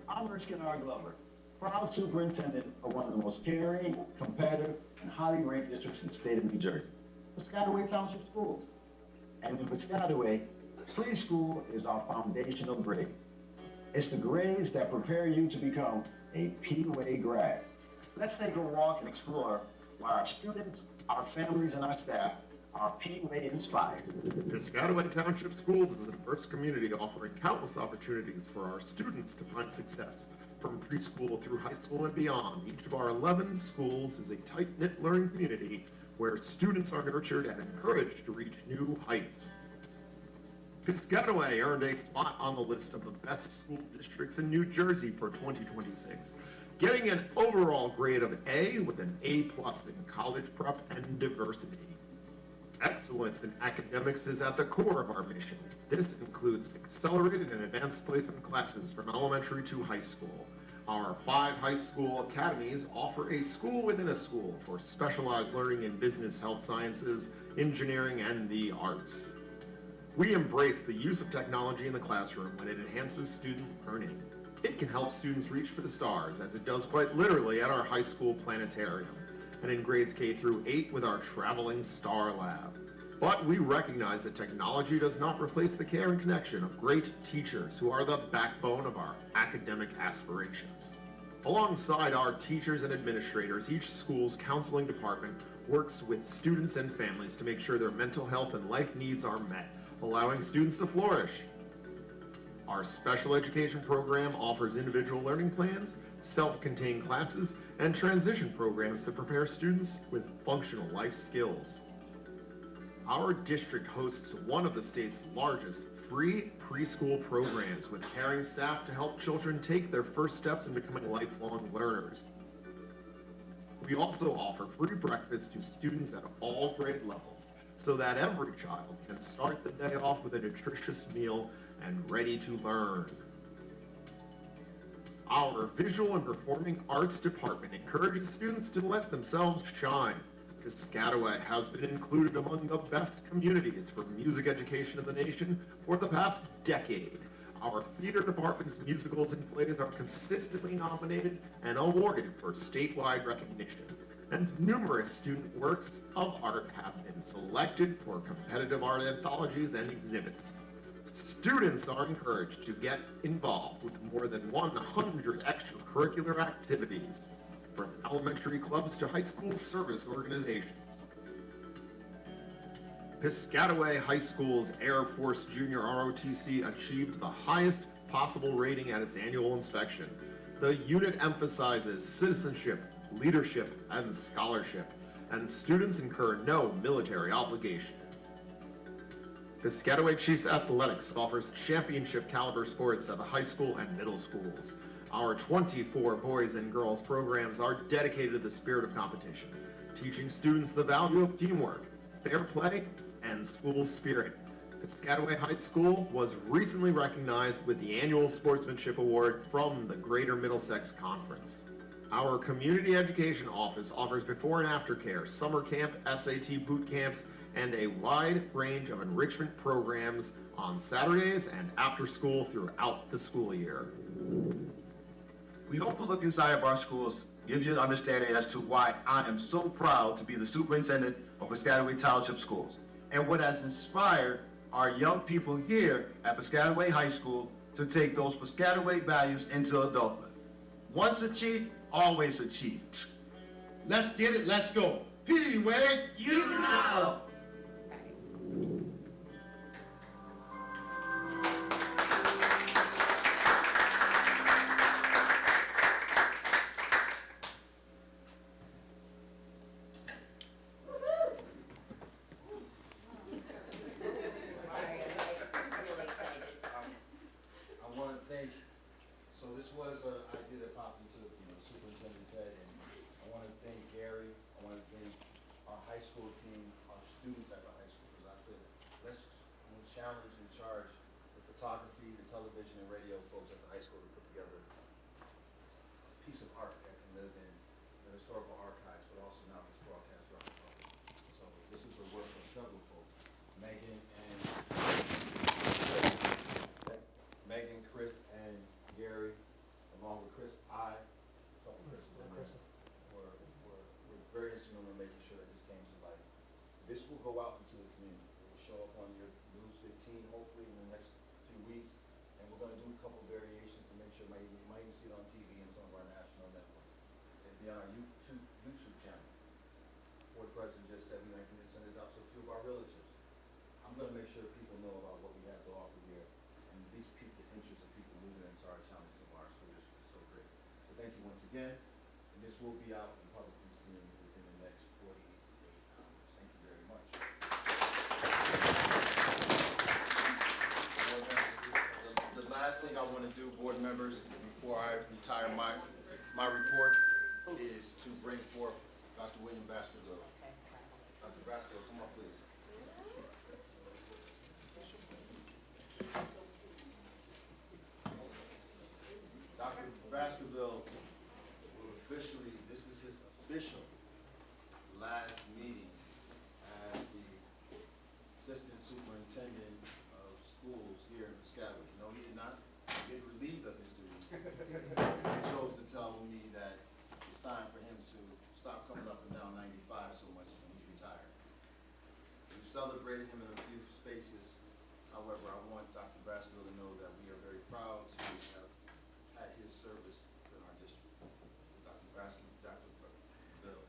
I'm Rich Kennard Glover. proud superintendent of one of the most caring, competitive, and highly ranked districts in the state of New Jersey, Piscataway Township Schools. And in Piscataway, preschool is our foundational grade. It's the grades that prepare you to become a P-Way grad. Let's take a walk and explore why our students, our families, and our staff are P-Way inspired. Piscataway Township Schools is a diverse community offering countless opportunities for our students to find success. From preschool through high school and beyond, each of our 11 schools is a tight-knit learning community where students are nurtured and encouraged to reach new heights. Piscataway earned a spot on the list of the best school districts in New Jersey for 2026, getting an overall grade of A with an A+ in college prep and diversity. Excellence in academics is at the core of our mission. This includes accelerated and advanced placement classes from elementary to high school. Our 5 high school academies offer a school within a school for specialized learning in business, health sciences, engineering, and the arts. We embrace the use of technology in the classroom when it enhances student learning. It can help students reach for the stars, as it does quite literally at our high school planetarium, and in grades K through 8 with our traveling star lab. But we recognize that technology does not replace the care and connection of great teachers who are the backbone of our academic aspirations. Alongside our teachers and administrators, each school's counseling department works with students and families to make sure their mental health and life needs are met, allowing students to flourish. Our special education program offers individual learning plans, self-contained classes, and transition programs to prepare students with functional life skills. Our district hosts one of the state's largest free preschool programs with caring staff to help children take their first steps in becoming lifelong learners. We also offer free breakfast to students at all grade levels so that every child can start the day off with a nutritious meal and ready to learn. Our Visual and Performing Arts Department encourages students to let themselves shine. Piscataway has been included among the best communities for music education in the nation for the past decade. Our theater department's musicals and plays are consistently nominated and awarded for statewide recognition, and numerous student works of art have been selected for competitive art anthologies and exhibits. Students are encouraged to get involved with more than 100 extracurricular activities, from elementary clubs to high school service organizations. Piscataway High School's Air Force Junior ROTC achieved the highest possible rating at its annual inspection. The unit emphasizes citizenship, leadership, and scholarship, and students incur no military obligation. Piscataway Chiefs Athletics offers championship caliber sports at the high school and middle schools. Our 24 boys and girls programs are dedicated to the spirit of competition, teaching students the value of teamwork, fair play, and school spirit. Piscataway High School was recently recognized with the annual Sportsmanship Award from the Greater Middlesex Conference. Our Community Education Office offers before and after care, summer camp, SAT boot camps, and a wide range of enrichment programs on Saturdays and after school throughout the school year. We hope to look inside of our schools gives you an understanding as to why I am so proud to be the superintendent of Piscataway Township Schools, and what has inspired our young people here at Piscataway High School to take those Piscataway values into adulthood. Once a chief, always a chief. Let's get it, let's go. P-Way, you know! challenge and charge the photography, the television, and radio folks at the high school to put together a piece of art that can live in the historical archives, but also now gets broadcast throughout the public. So this is the work of several folks, Megan, Chris, and Gary, along with Chris, I, soon, I'm making sure that this came to life. This will go out into the community. It will show up on your News 15, hopefully in the next few weeks. And we're gonna do a couple variations to make sure you might even see it on TV and some of our national networks. It'll be on our YouTube channel. Board President just said, I can send this out to a few of our realtors. I'm gonna make sure people know about what we have to offer here, and at least pique the interest of people moving into our town and some of our school districts. It's so great. So thank you once again, and this will be out and publicly seen within the next 48 hours. Thank you very much. The last thing I want to do, board members, before I retire my report, is to bring forth Dr. William Baskerville. Dr. Baskerville, come up, please. Dr. Baskerville will officially, this is his official last meeting as the Assistant Superintendent of Schools here in Piscataway. No, he did not get relieved of his duties. He chose to tell me that it's time for him to stop coming up and down 95 so much and he's retired. We've celebrated him in a few spaces. However, I want Dr. Baskerville to know that we are very proud to have had his service in our district. Dr. Baskerville, Dr. Bill.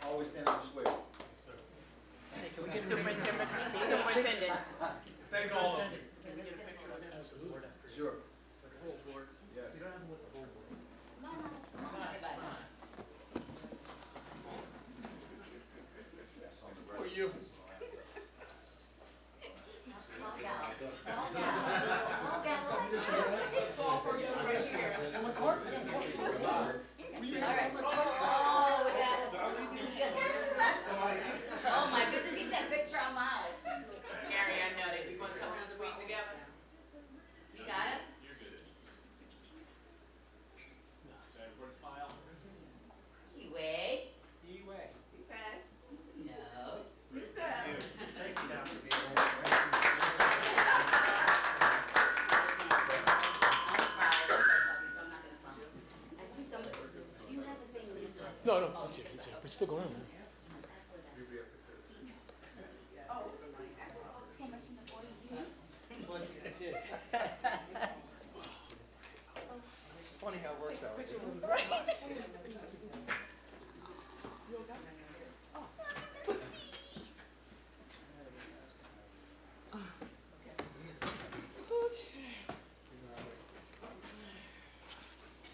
Always stand up and swear. Can we get superintendent? Thank all of you. Can we get a picture of him? Sure. The whole board. Yes. You don't have the whole board. Come on, everybody. Yes, on the For you. Oh my goodness, he said picture on my house. Gary, I know that. We want someone to squeeze together. You got it? You're good. Should I report a smile? Kiwi. E-way. Okay. No. Thank you, Dr. B. I'm fried, so I'm not gonna come. I think some, do you have a thing? No, it's here, but still going on, man. That's it. Funny how it works out.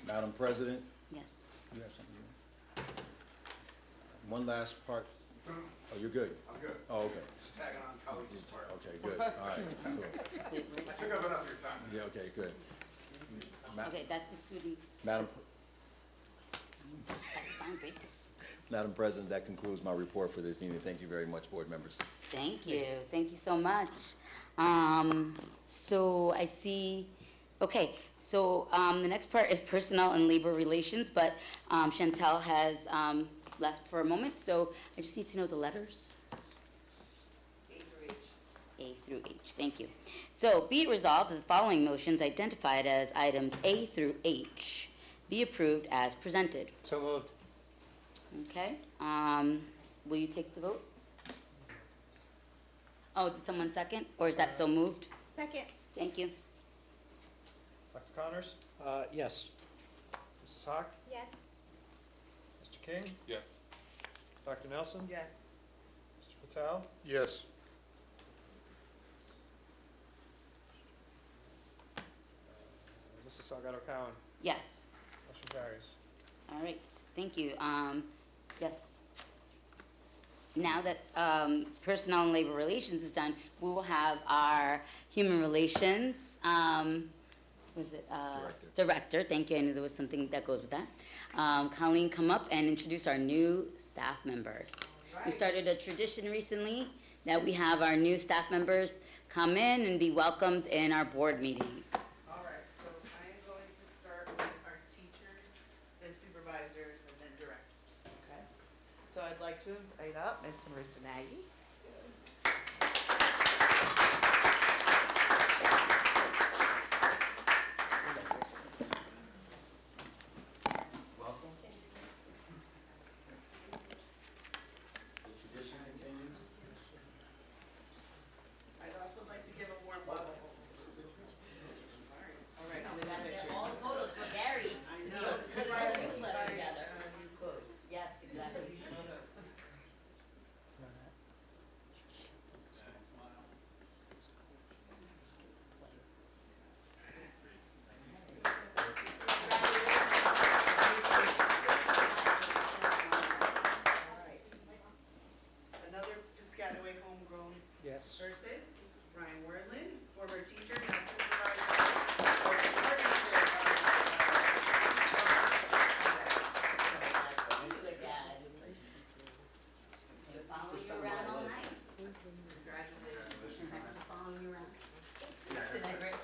Madam President, Yes. you have something? One last part. Oh, you're good? I'm good. Oh, okay. Just tagging on colleagues' support. Okay, good. All right, cool. I took up enough of your time. Yeah, okay, good. Okay, that's the Sudi. Madam, Fine, great. Madam President, that concludes my report for this evening. Thank you very much, board members. Thank you so much. So I see, okay, so the next part is personnel and labor relations, but Chantel has left for a moment, so I just need to know the letters. A through H, thank you. So be it resolved that the following motions identified as items A through H be approved as presented. So moved. Okay, will you take the vote? Oh, did someone second, or is that so moved? Second. Thank you. Dr. Connors? Yes. Mrs. Hawk? Yes. Mr. King? Yes. Dr. Nelson? Yes. Mr. Patel? Yes. Mrs. Salgado Cowan? Yes. Motion carries. All right, thank you. Yes. Now that Personnel and Labor Relations is done, we will have our Human Relations, Director, thank you, I knew there was something that goes with that. Colleen, come up and introduce our new staff members. We started a tradition recently that we have our new staff members come in and be welcomed in our board meetings. All right, so I am going to start with So I'd like to invite up Ms. Marissa Nagy. Welcome. The tradition continues. I'd also like to give a warm welcome. All right, We gotta get all the photos for Gary to be able to put our newsletter together. New clothes. Yes, exactly. Another Piscataway homegrown Yes. person, Ryan Wordlin, former teacher, now supervisor for the partnership. Good guy. Been following you around all night. Congratulations. Thanks for following you around. Isn't that great?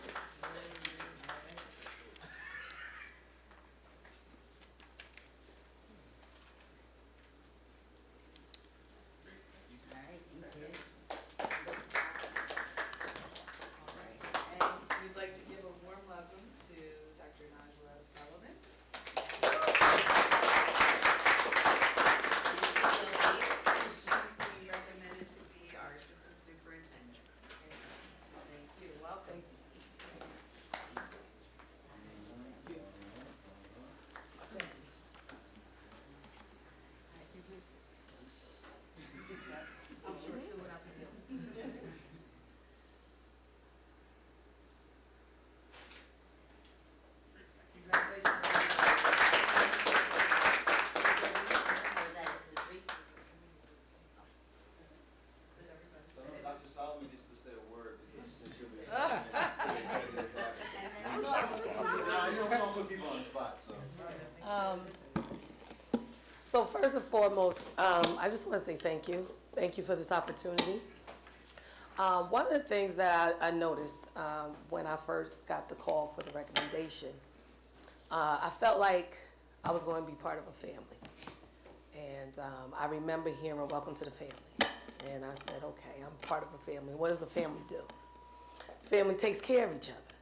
All right, thank you. All right, and we'd like to give a warm welcome to Dr. Najla Sullivan. She's being recommended to be our assistant superintendent. Thank you, welcome. I'm sure it's someone else feels. So I know Dr. Solomon used to say a word. You don't put people on the spot, so. So first and foremost, I just want to say thank you. Thank you for this opportunity. One of the things that I noticed when I first got the call for the recommendation, I felt like I was going to be part of a family. And I remember hearing welcome to the family. And I said, okay, I'm part of a family. What does a family do? Family takes care of each other.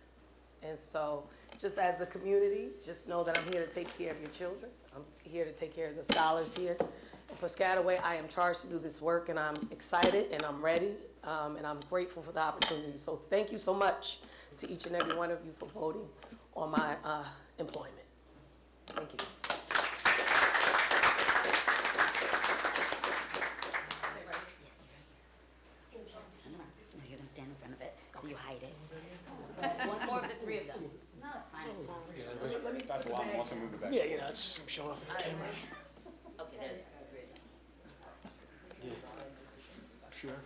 And so just as a community, just know that I'm here to take care of your children. I'm here to take care of the scholars here. And for Piscataway, I am charged to do this work, and I'm excited, and I'm ready, and I'm grateful for the opportunity. So thank you so much to each and every one of you for voting on my employment. Thank you. You're gonna stand in front of it, so you hide it. One more of the three of them. No, it's fine. Let me Dr. Lama wants to move it back. Yeah, it's showing off on the camera. Okay, there it is. The three of them. Sure.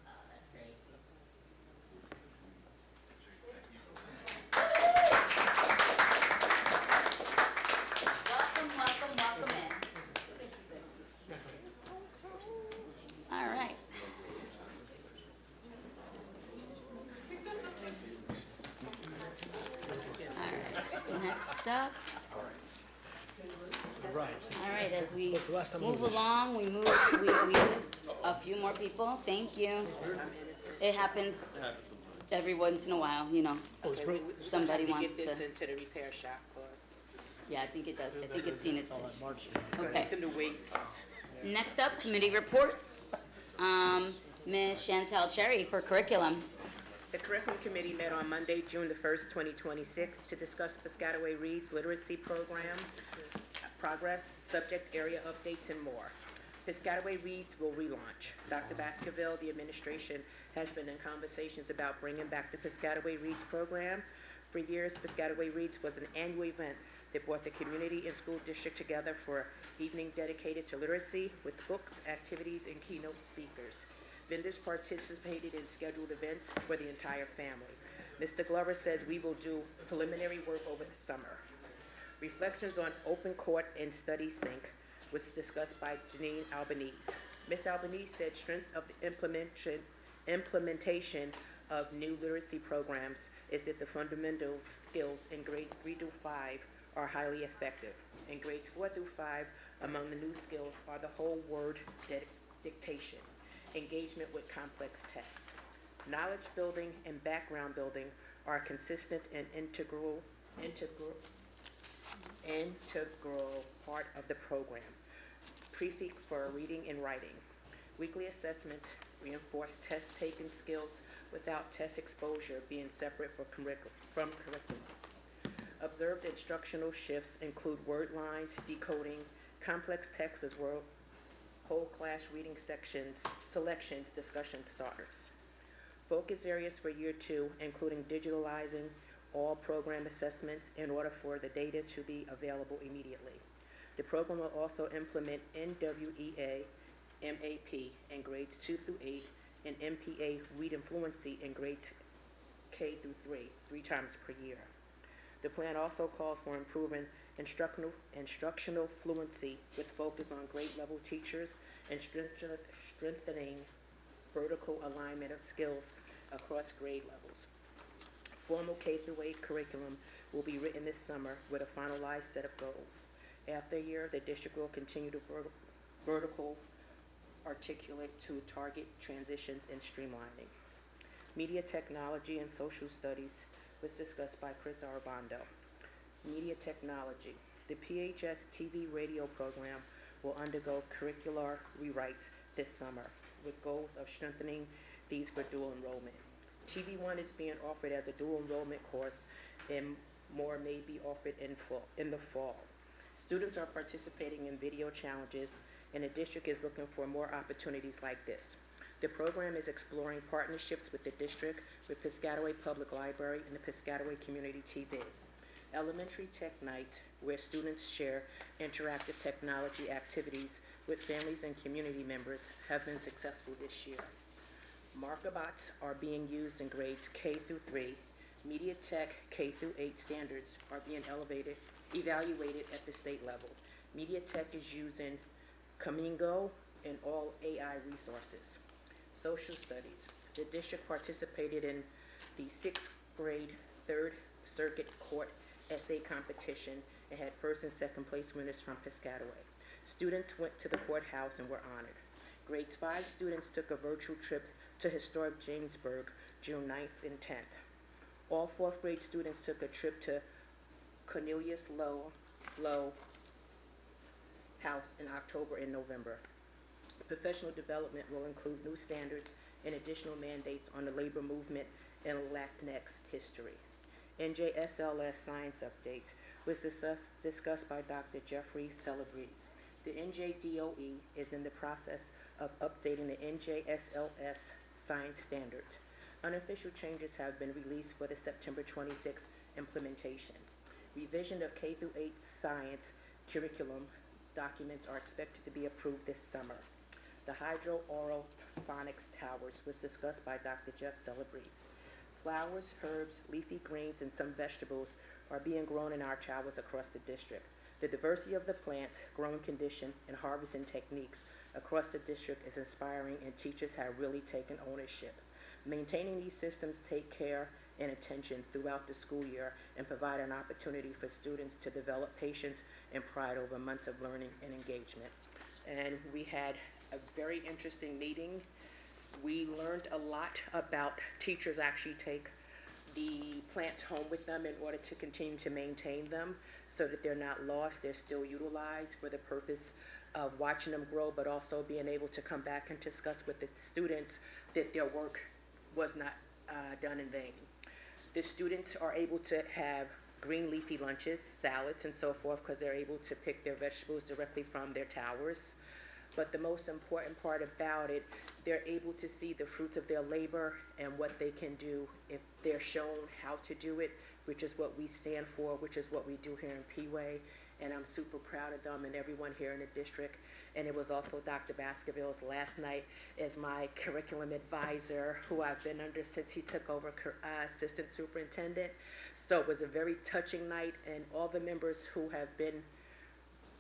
Oh, that's great. Welcome in. All right. All right, next up. All right, as we move along, we move a few more people. Thank you. It happens every once in a while, you know. Somebody wants to. Get this into the repair shop for us. Yeah, I think it does. I think it's seen its. Okay. It's in the weights. Next up, committee reports. Ms. Chantel Cherry for curriculum. The Curriculum Committee met on Monday, June the 1st, 2026, to discuss Piscataway Reads Literacy Program, progress, subject area updates, and more. Piscataway Reads will relaunch. Dr. Baskerville, the administration, has been in conversations about bringing back the Piscataway Reads program. For years, Piscataway Reads was an annual event that brought the community and school district together for an evening dedicated to literacy with books, activities, and keynote speakers. Vendors participated in scheduled events for the entire family. Mr. Glover says we will do preliminary work over the summer. Reflections on Open Court and Study Sync was discussed by Janine Albanese. Ms. Albanese said strengths of the implementation of new literacy programs is that the fundamental skills in grades 3 through 5 are highly effective. In grades 4 through 5, among the new skills are the whole word dictation, engagement with complex text. Knowledge building and background building are a consistent and integral part of the program. Prefix for reading and writing. Weekly assessments reinforce test-taking skills without test exposure being separate from curriculum. Observed instructional shifts include word lines, decoding, complex text as well, whole class reading selections, discussion starters. Focus areas for year 2, including digitalizing all program assessments in order for the data to be available immediately. The program will also implement NWEA, MAP in grades 2 through 8, and MPA reading fluency in grades K through 3 times per year. The plan also calls for improving instructional fluency with focus on grade level teachers and strengthening vertical alignment of skills across grade levels. Formal K through 8 curriculum will be written this summer with a finalized set of goals. After a year, the district will continue to vertical articulate to target transitions and streamlining. Media technology and social studies was discussed by Chris Arbondo. Media technology. The PHS TV radio program will undergo curricular rewrites this summer with goals of strengthening these for dual enrollment. TV1 is being offered as a dual enrollment course and more may be offered in the fall. Students are participating in video challenges and the district is looking for more opportunities like this. The program is exploring partnerships with the district, with Piscataway Public Library and the Piscataway Community TV. Elementary Tech Night, where students share interactive technology activities with families and community members, have been successful this year. Markabots are being used in grades K through 3. Media Tech K through 8 standards are being evaluated at the state level. Media Tech is using Camingo and all AI resources. Social studies. The district participated in the 6th grade 3rd Circuit Court essay competition and had first and second place winners from Piscataway. Students went to the courthouse and were honored. Grades 5 students took a virtual trip to historic Jamesburg June 9th and 10th. All 4th grade students took a trip to Cornelius Low House in October and November. Professional development will include new standards and additional mandates on the labor movement and Latinx history. NJSLS science updates was discussed by Dr. Jeffrey Celebrezze. The NJDOE is in the process of updating the NJSLS science standards. Unofficial changes have been released for the September 26th implementation. Revision of K through 8 science curriculum documents are expected to be approved this summer. The hydro-oral phonics towers was discussed by Dr. Jeff Celebrezze. Flowers, herbs, leafy greens, and some vegetables are being grown in our towers across the district. The diversity of the plants, growing condition, and harvesting techniques across the district is inspiring and teachers have really taken ownership. Maintaining these systems take care and attention throughout the school year and provide an opportunity for students to develop patience and pride over months of learning and engagement. And we had a very interesting meeting. We learned a lot about teachers actually take the plants home with them in order to continue to maintain them so that they're not lost, they're still utilized for the purpose of watching them grow, but also being able to come back and discuss with the students that their work was not done in vain. The students are able to have green leafy lunches, salads, and so forth because they're able to pick their vegetables directly from their towers. But the most important part about it, they're able to see the fruits of their labor and what they can do if they're shown how to do it, which is what we stand for, which is what we do here in P-Way. And I'm super proud of them and everyone here in the district. And it was also Dr. Baskerville's last night as my curriculum advisor, who I've been under since he took over assistant superintendent. So it was a very touching night, and all the members who have been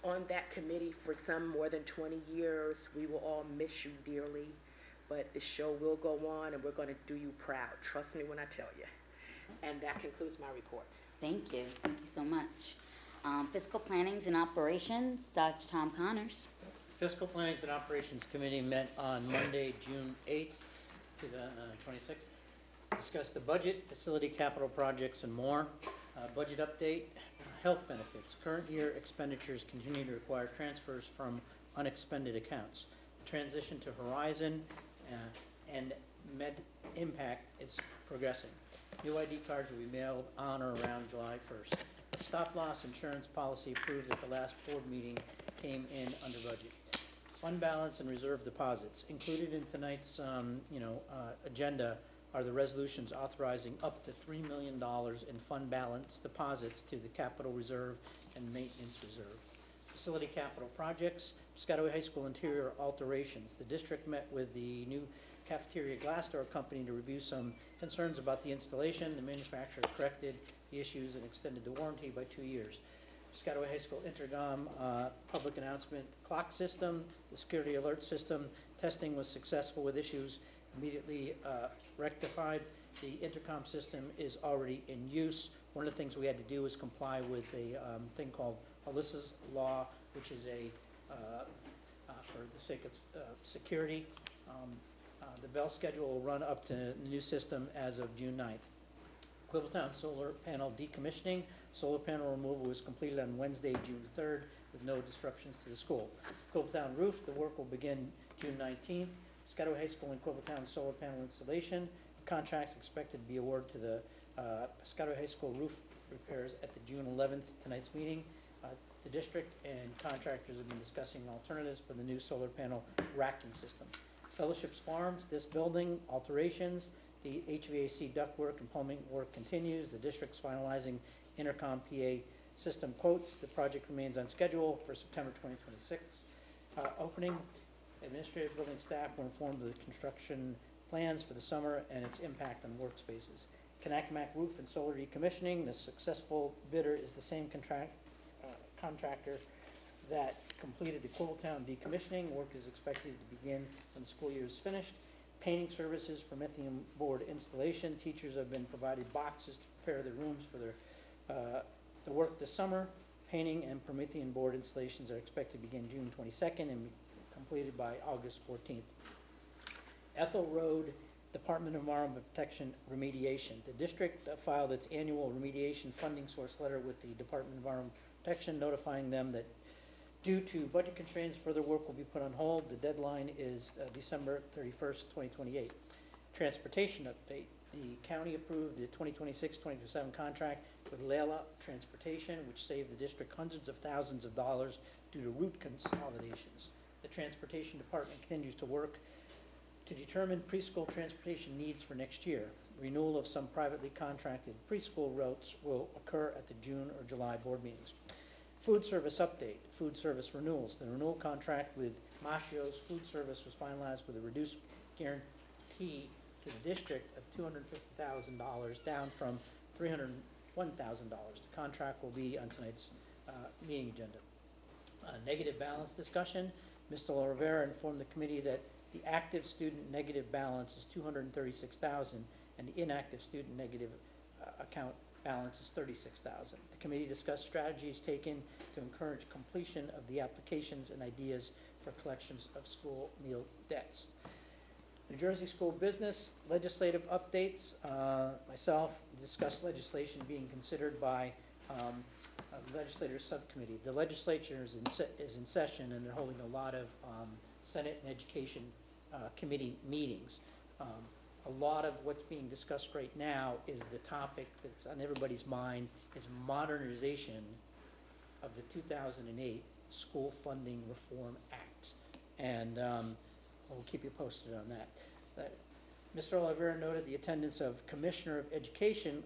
on that committee for some more than 20 years, we will all miss you dearly. but the show will go on, and we're going to do you proud. Trust me when I tell you. And that concludes my report. Thank you so much. Fiscal Plannings and Operations, Dr. Tom Connors. Fiscal Plannings and Operations Committee met on Monday, June 8th, 2026. Discussed the budget, facility capital projects, and more. Budget update, health benefits. Current year expenditures continue to require transfers from unexpended accounts. The transition to Horizon and Med Impact is progressing. New ID cards will be mailed on or around July 1st. Stop loss insurance policy approved at the last board meeting came in under budget. Fund balance and reserve deposits. Included in tonight's agenda are the resolutions authorizing up to $3 million in fund balance deposits to the capital reserve and maintenance reserve. Facility capital projects, Piscataway High School interior alterations. The district met with the new cafeteria glass door company to review some concerns about the installation. The manufacturer corrected the issues and extended the warranty by 2 years. Piscataway High School intercom public announcement clock system, the security alert system. Testing was successful with issues immediately rectified. The intercom system is already in use. One of the things we had to do was comply with a thing called Alyssa's Law, which is for the sake of security. The bell schedule will run up to the new system as of June 9th. Quibbletown solar panel decommissioning. Solar panel removal was completed on Wednesday, June 3rd, with no disruptions to the school. Quibbletown roof, the work will begin June 19th. Piscataway High School and Quibbletown solar panel installation. Contracts expected to be awarded to the Piscataway High School roof repairs at the June 11th tonight's meeting. The district and contractors have been discussing alternatives for the new solar panel racking system. Fellowships Farms, this building, alterations, the HVAC ductwork and plumbing work continues. The district's finalizing intercom PA system quotes. The project remains on schedule for September 2026. Opening, administrative building staff were informed of the construction plans for the summer and its impact on workspaces. Kanakamak roof and solar decommissioning. The successful bidder is the same contractor that completed the Quibbletown decommissioning. Work is expected to begin when the school year is finished. Painting services, Promethean board installation. Teachers have been provided boxes to prepare their rooms for the work this summer. Painting and Promethean board installations are expected to begin June 22nd and be completed by August 14th. Ethel Road, Department of Environmental Protection remediation. The district filed its annual remediation funding source letter with the Department of Environmental Protection, notifying them that due to budget constraints, further work will be put on hold. The deadline is December 31st, 2028. Transportation update. The county approved the 2026-2027 contract with Layla Transportation, which saved the district hundreds of thousands of dollars due to route consolidations. The Transportation Department continues to work to determine preschool transportation needs for next year. Renewal of some privately contracted preschool routes will occur at the June or July board meetings. Food service update, food service renewals. The renewal contract with Machio's Food Service was finalized with a reduced guarantee to the district of $250,000, down from $301,000. The contract will be on tonight's meeting agenda. Negative balance discussion. Mr. Rivera informed the committee that the active student negative balance is $236,000 and the inactive student negative account balance is $36,000. The committee discussed strategies taken to encourage completion of the applications and ideas for collections of school meal debts. New Jersey School Business legislative updates. Myself discussed legislation being considered by legislators subcommittee. The legislature is in session and they're holding a lot of Senate and Education committee meetings. A lot of what's being discussed right now is the topic that's on everybody's mind is modernization of the 2008 School Funding Reform Act. And we'll keep you posted on that. Mr. Oliveira noted the attendance of Commissioner of Education,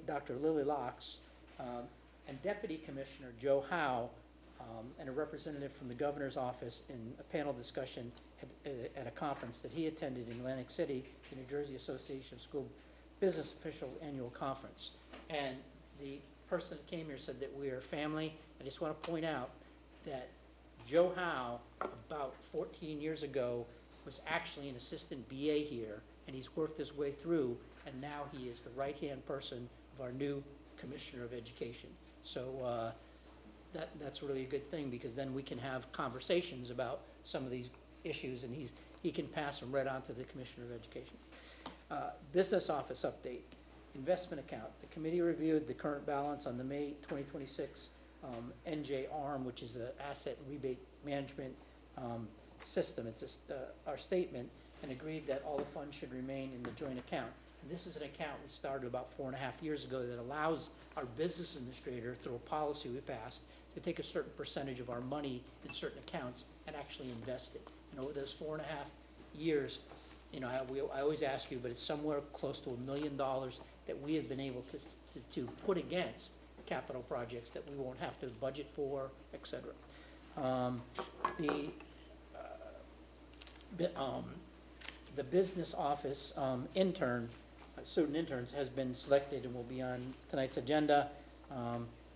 Dr. Lily Locks, and Deputy Commissioner Joe Howe, and a representative from the governor's office in a panel discussion at a conference that he attended in Atlantic City, the New Jersey Association of School Business Officials annual conference. And the person that came here said that we are family. I just want to point out that Joe Howe, about 14 years ago, was actually an assistant BA here, and he's worked his way through, and now he is the right-hand person of our new Commissioner of Education. So that's really a good thing, because then we can have conversations about some of these issues, and he can pass them right on to the Commissioner of Education. Business office update, investment account. The committee reviewed the current balance on the May 2026 NJ ARM, which is the Asset Rebate Management System. It's our statement, and agreed that all the funds should remain in the joint account. And this is an account we started about 4.5 years ago that allows our business administrator, through a policy we passed, to take a certain percentage of our money in certain accounts and actually invest it. And over those 4.5 years, you know, I always ask you, but it's somewhere close to $1 million that we have been able to put against capital projects that we won't have to budget for, et cetera. The business office student interns has been selected and will be on tonight's agenda.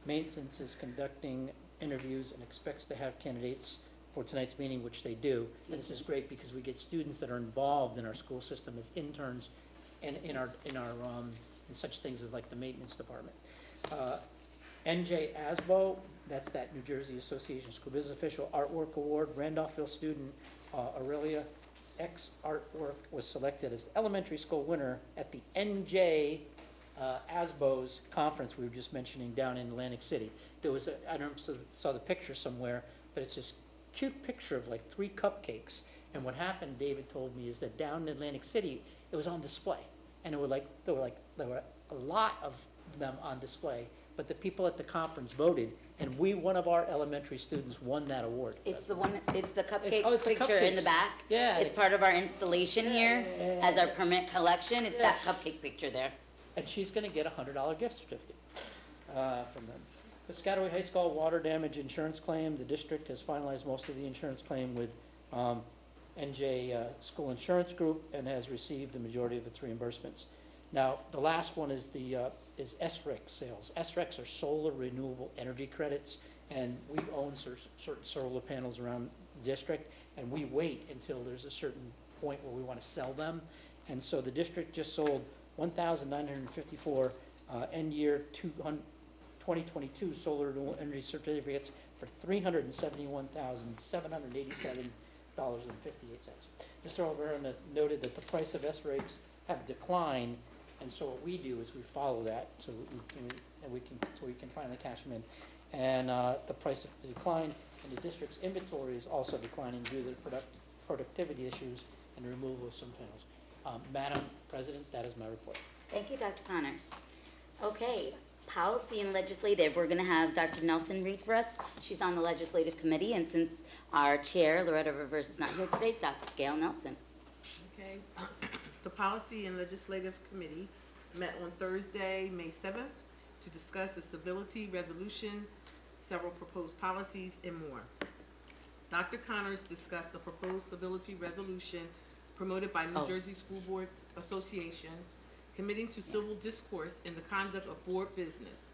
Maintenance is conducting interviews and expects to have candidates for tonight's meeting, which they do. And this is great because we get students that are involved in our school system as interns and in such things as like the maintenance department. NJ ASBO, that's that New Jersey Association of School Business Official Artwork Award. Randolphville student Aurelia X Artwork was selected as the elementary school winner at the NJ ASBO's conference we were just mentioning down in Atlantic City. There was I don't know if you saw the picture somewhere, but it's this cute picture of like 3 cupcakes. And what happened, David told me, is that down in Atlantic City, it was on display. And there were a lot of them on display, but the people at the conference voted, and one of our elementary students won that award. It's the cupcake it's the picture in the cupcakes. Yeah. Yeah. It's part of our installation here as our permanent collection. It's Yeah. that cupcake picture there. And she's going to get a $100 gift certificate from them. Piscataway High School water damage insurance claim. The district has finalized most of the insurance claim with NJ School Insurance Group and has received the majority of its reimbursements. Now, the last one is is SREC sales. SRECs are solar renewable energy credits, and we own certain solar panels around the district, and we wait until there's a certain point where we want to sell them. And so the district just sold 1,954 end year 2022 solar renewable energy certificates for $371,787.58. Mr. Olvera noted that the price of SRECs have declined, and so what we do is we follow that so we can finally cash them in. And the price of the decline in the district's inventory is also declining due to the productivity issues and the removal of some panels. Madam President, that is my report. Thank you, Dr. Connors. Okay, policy and legislative. We're going to have Dr. Nelson read for us. She's on the legislative committee, and since our chair, Loretta Rivers, is not here today, Dr. Gail Nelson. Okay. The Policy and Legislative Committee met on Thursday, May 7th, to discuss a civility resolution, several proposed policies, and more. Dr. Connors discussed the proposed civility resolution promoted by New Jersey School Boards Association, committing to civil discourse in the conduct of board business.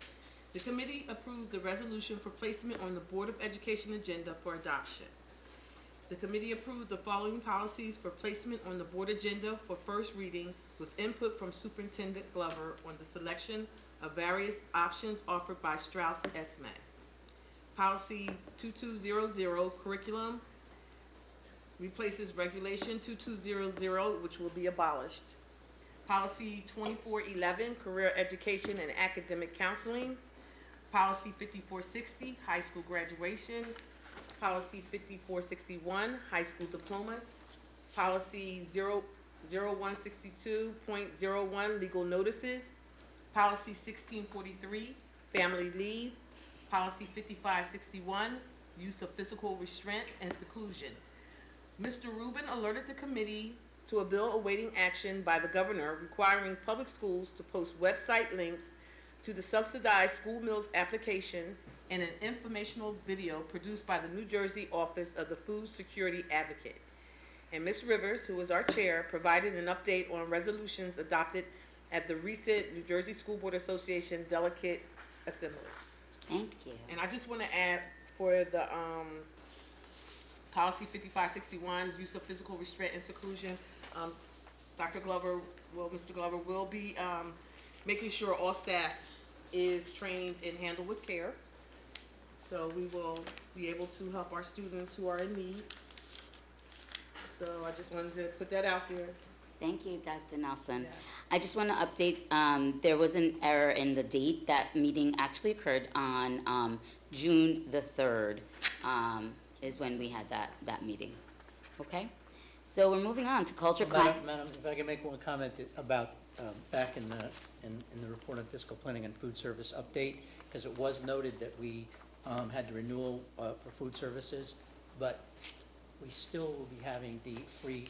The committee approved the resolution for placement on the Board of Education agenda for adoption. The committee approved the following policies for placement on the board agenda for first reading with input from Superintendent Glover on the selection of various options offered by Strauss Esme. Policy 2200, curriculum, replaces Regulation 2200, which will be abolished. Policy 2411, career education and academic counseling. Policy 5460, high school graduation. Policy 5461, high school diplomas. Policy 0162.01, legal notices. Policy 1643, family leave. Policy 5561, use of physical restraint and seclusion. Mr. Rubin alerted the committee to a bill awaiting action by the governor requiring public schools to post website links to the subsidized school meals application and an informational video produced by the New Jersey Office of the Food Security Advocate. And Ms. Rivers, who is our chair, provided an update on resolutions adopted at the recent New Jersey School Board Association Delegate Assembly. Thank you. And I just want to add for the Policy 5561, use of physical restraint and seclusion. Mr. Glover will be making sure all staff is trained and handled with care. So we will be able to help our students who are in need. So I just wanted to put that out there. Thank you, Dr. Nelson. I just want to update, there was an error in the date. That meeting actually occurred on June the 3rd, is when we had that meeting. Okay? So we're moving on to culture climate. Madam, if I can make one comment about back in the report on fiscal planning and food service update, because it was noted that we had the renewal for food services, but we still will be having the free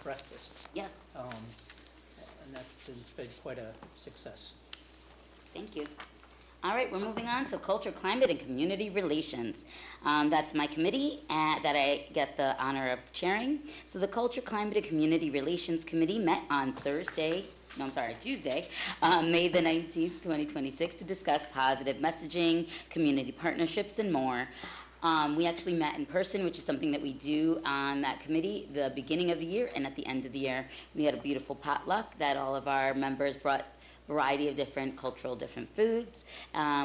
breakfast. Yes. And that's been quite a success. Thank you. All right, we're moving on to culture, climate, and community relations. That's my committee that I get the honor of chairing. So the Culture, Climate, and Community Relations Committee met on Tuesday, May the 19th, 2026, to discuss positive messaging, community partnerships, and more. We actually met in person, which is something that we do on that committee the beginning of the year and at the end of the year. We had a beautiful potluck that all of our members brought a variety of different foods.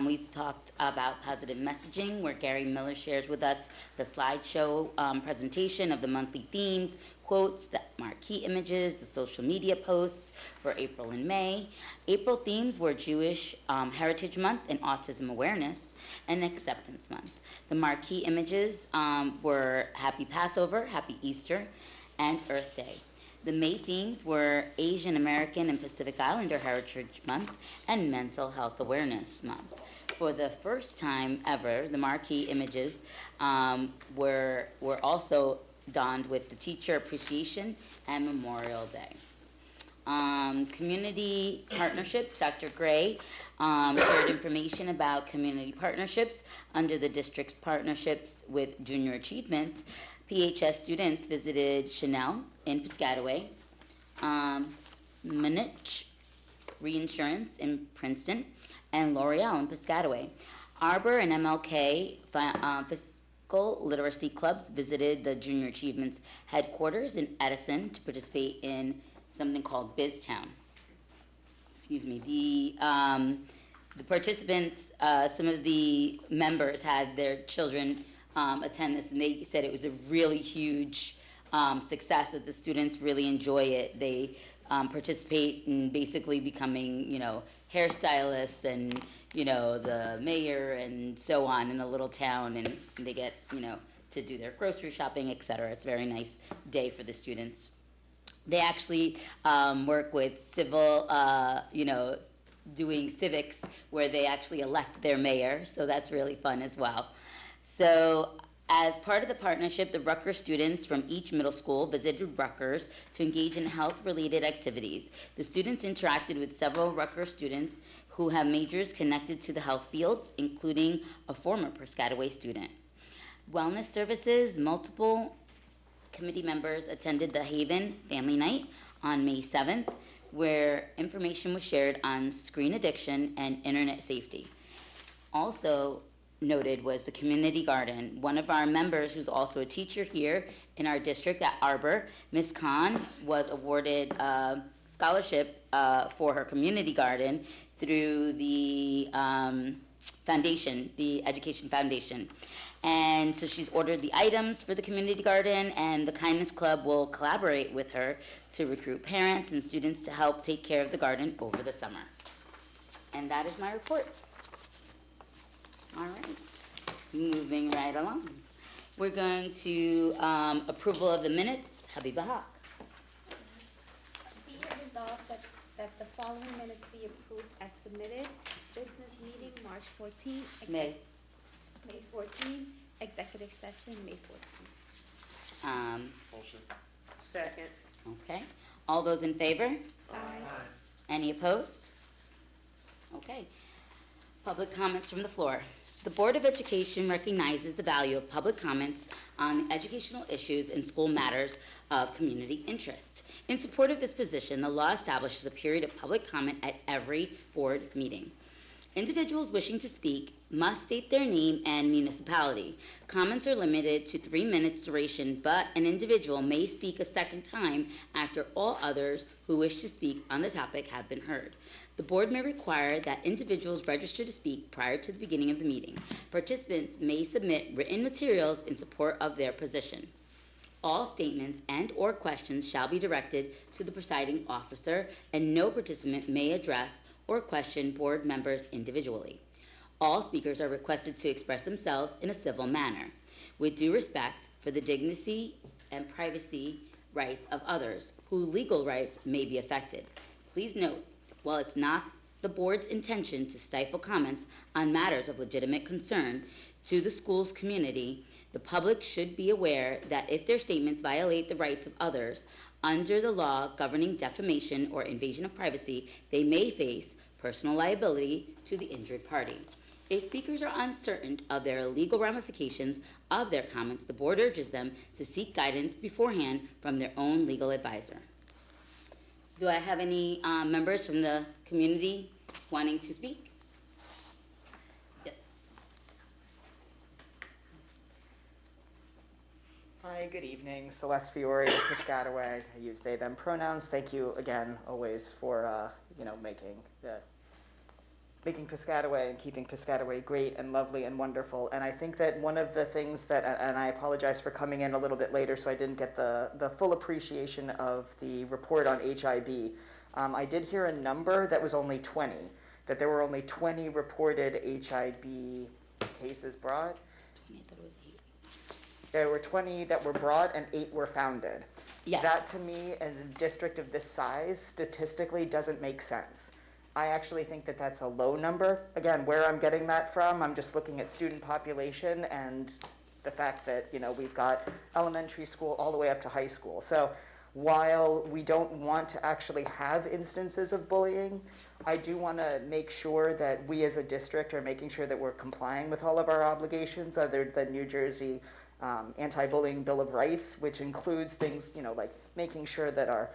We talked about positive messaging, where Gary Miller shares with us the slideshow presentation of the monthly themes, quotes, the marquee images, the social media posts for April and May. April themes were Jewish Heritage Month and Autism Awareness, and Acceptance Month. The marquee images were Happy Passover, Happy Easter, and Earth Day. The May themes were Asian American and Pacific Islander Heritage Month and Mental Health Awareness Month. For the first time ever, the marquee images were also donned with the Teacher Appreciation and Memorial Day. Community partnerships, Dr. Gray shared information about community partnerships under the district's partnerships with Junior Achievement. PHS students visited Chanel in Piscataway, Munich Reinsurance in Princeton, and L'Oreal in Piscataway. Arbor and MLK Fiscal Literacy Clubs visited the Junior Achievements headquarters in Edison to participate in something called BizTown. Excuse me. The participants, some of the members had their children attend this, and they said it was a really huge success, that the students really enjoy it. They participate in basically becoming, hairstylists and, the mayor and so on in a little town, and they get, to do their grocery shopping, etc. It's a very nice day for the students. They actually work with civil, doing civics, where they actually elect their mayor, so that's really fun as well. So as part of the partnership, the Rutgers students from each middle school visited Rutgers to engage in health-related activities. The students interacted with several Rutgers students who have majors connected to the health fields, including a former Piscataway student. Wellness services, multiple committee members attended the Haven Family Night on May 7th, where information was shared on screen addiction and internet safety. Also noted was the community garden. One of our members, who's also a teacher here in our district at Arbor, Ms. Khan, was awarded a scholarship for her community garden through the foundation, the Education Foundation. And so she's ordered the items for the community garden, and the Kindness Club will collaborate with her to recruit parents and students to help take care of the garden over the summer. And that is my report. All right, moving right along. We're going to approval of the minutes. Habiba Haq. Be it resolved that the following minutes be approved as submitted. Business meeting, March 14th. May 14th. Executive session, May 14th. Motion. Second. Okay. All those in favor? Aye. Any opposed? Okay. Public comments from the floor. The Board of Education recognizes the value of public comments on educational issues and school matters of community interest. In support of this position, the law establishes a period of public comment at every board meeting. Individuals wishing to speak must state their name and municipality. Comments are limited to 3 minutes duration, but an individual may speak a second time after all others who wish to speak on the topic have been heard. The board may require that individuals register to speak prior to the beginning of the meeting. Participants may submit written materials in support of their position. All statements and/or questions shall be directed to the presiding officer, and no participant may address or question board members individually. All speakers are requested to express themselves in a civil manner, with due respect for the dignity and privacy rights of others, whose legal rights may be affected. Please note, while it's not the board's intention to stifle comments on matters of legitimate concern to the school's community, the public should be aware that if their statements violate the rights of others under the law governing defamation or invasion of privacy, they may face personal liability to the injured party. If speakers are uncertain of their legal ramifications of their comments, the board urges them to seek guidance beforehand from their own legal advisor. Do I have any members from the community wanting to speak? Yes. Hi, good evening. Celeste Fiore, Piscataway. I use they, them pronouns. Thank you again, always, for making Piscataway and keeping Piscataway great and lovely and wonderful. And I think that one of the things that, and I apologize for coming in a little bit later, so I didn't get the full appreciation of the report on HIB. I did hear a number that was only 20, that there were only 20 reported HIB cases brought. I thought it was 8. There were 20 that were brought and 8 were founded. Yes. That, to me, as a district of this size, statistically doesn't make sense. I actually think that that's a low number. Again, where I'm getting that from, I'm just looking at student population and the fact that, we've got elementary school all the way up to high school. So while we don't want to actually have instances of bullying, I do want to make sure that we as a district are making sure that we're complying with all of our obligations under the New Jersey Anti-Bullying Bill of Rights, which includes things, like making sure that our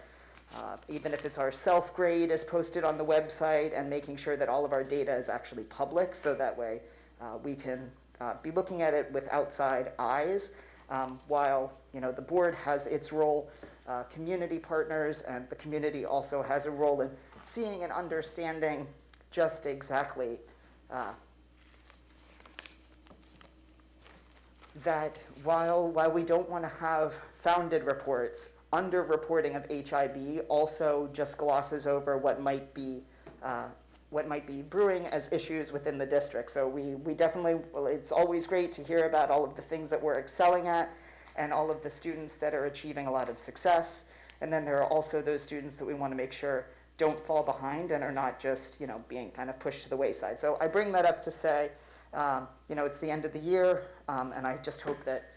even if it's our self-grade is posted on the website, and making sure that all of our data is actually public, so that way we can be looking at it with outside eyes, while the board has its role, community partners, and the community also has a role in seeing and understanding just exactly that while we don't want to have founded reports, under-reporting of HIB also just glosses over what might be brewing as issues within the district. So we definitely, it's always great to hear about all of the things that we're excelling at and all of the students that are achieving a lot of success. And then there are also those students that we want to make sure don't fall behind and are not just, being kind of pushed to the wayside. So I bring that up to say, it's the end of the year, and I just hope that,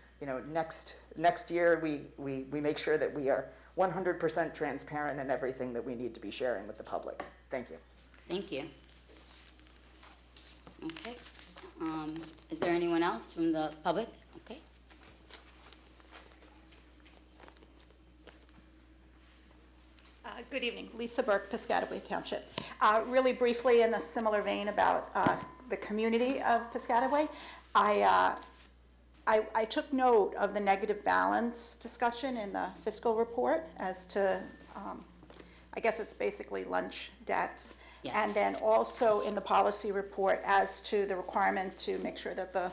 next year we make sure that we are 100% transparent in everything that we need to be sharing with the public. Thank you. Thank you. Okay. Is there anyone else from the public? Okay. Good evening. Lisa Burke, Piscataway Township. Really briefly, in a similar vein about the community of Piscataway, I took note of the negative balance discussion in the fiscal report as to, I guess it's basically lunch debts. Yes. And then also in the policy report as to the requirement to make sure that the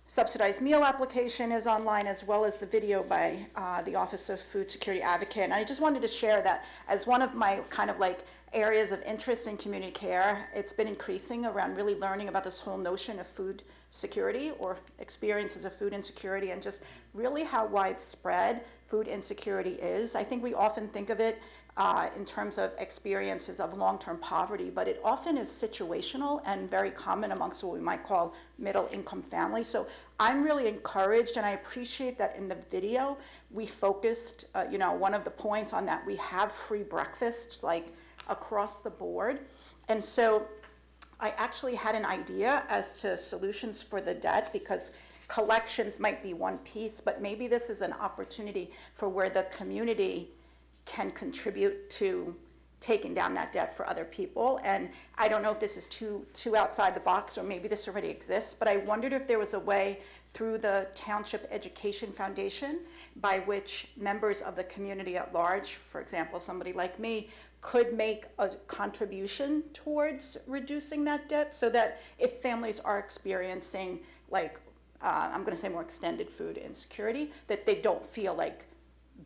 subsidized meal application is online, as well as the video by the Office of Food Security Advocate. And I just wanted to share that as one of my kind of like areas of interest in community care. It's been increasing around really learning about this whole notion of food security or experiences of food insecurity, and just really how widespread food insecurity is. I think we often think of it in terms of experiences of long-term poverty, but it often is situational and very common amongst what we might call middle-income families. So I'm really encouraged, and I appreciate that in the video we focused, one of the points on that, we have free breakfasts like across the board. And so I actually had an idea as to solutions for the debt, because collections might be one piece, but maybe this is an opportunity for where the community can contribute to taken down that debt for other people. And I don't know if this is too outside the box, or maybe this already exists, but I wondered if there was a way through the Township Education Foundation by which members of the community at large, for example, somebody like me, could make a contribution towards reducing that debt, so that if families are experiencing, like, I'm going to say more extended food insecurity, that they don't feel like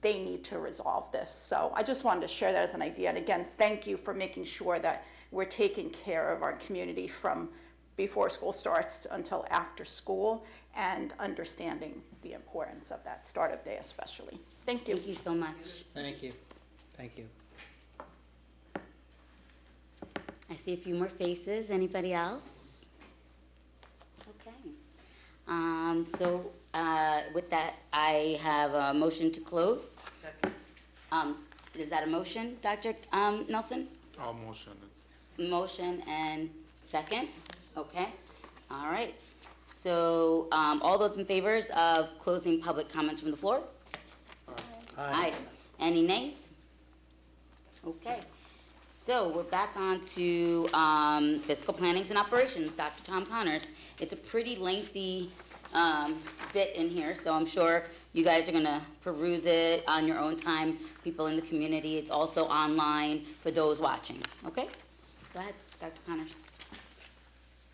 they need to resolve this. So I just wanted to share that as an idea. And again, thank you for making sure that we're taking care of our community from before school starts until after school, and understanding the importance of that startup day especially. Thank you. Thank you so much. Thank you. Thank you. I see a few more faces. Anybody else? Okay. With that, I have a motion to close. Is that a motion, Dr. Nelson? I'll motion it. Motion and second? Okay. All right. So, all those in favor of closing public comments from the floor? Aye. Any nays? Okay. So we're back on to fiscal plannings and operations, Dr. Tom Connors. It's a pretty lengthy bit in here, so I'm sure you guys are gonna peruse it on your own time, people in the community. It's also online for those watching. Okay? Go ahead, Dr. Connors.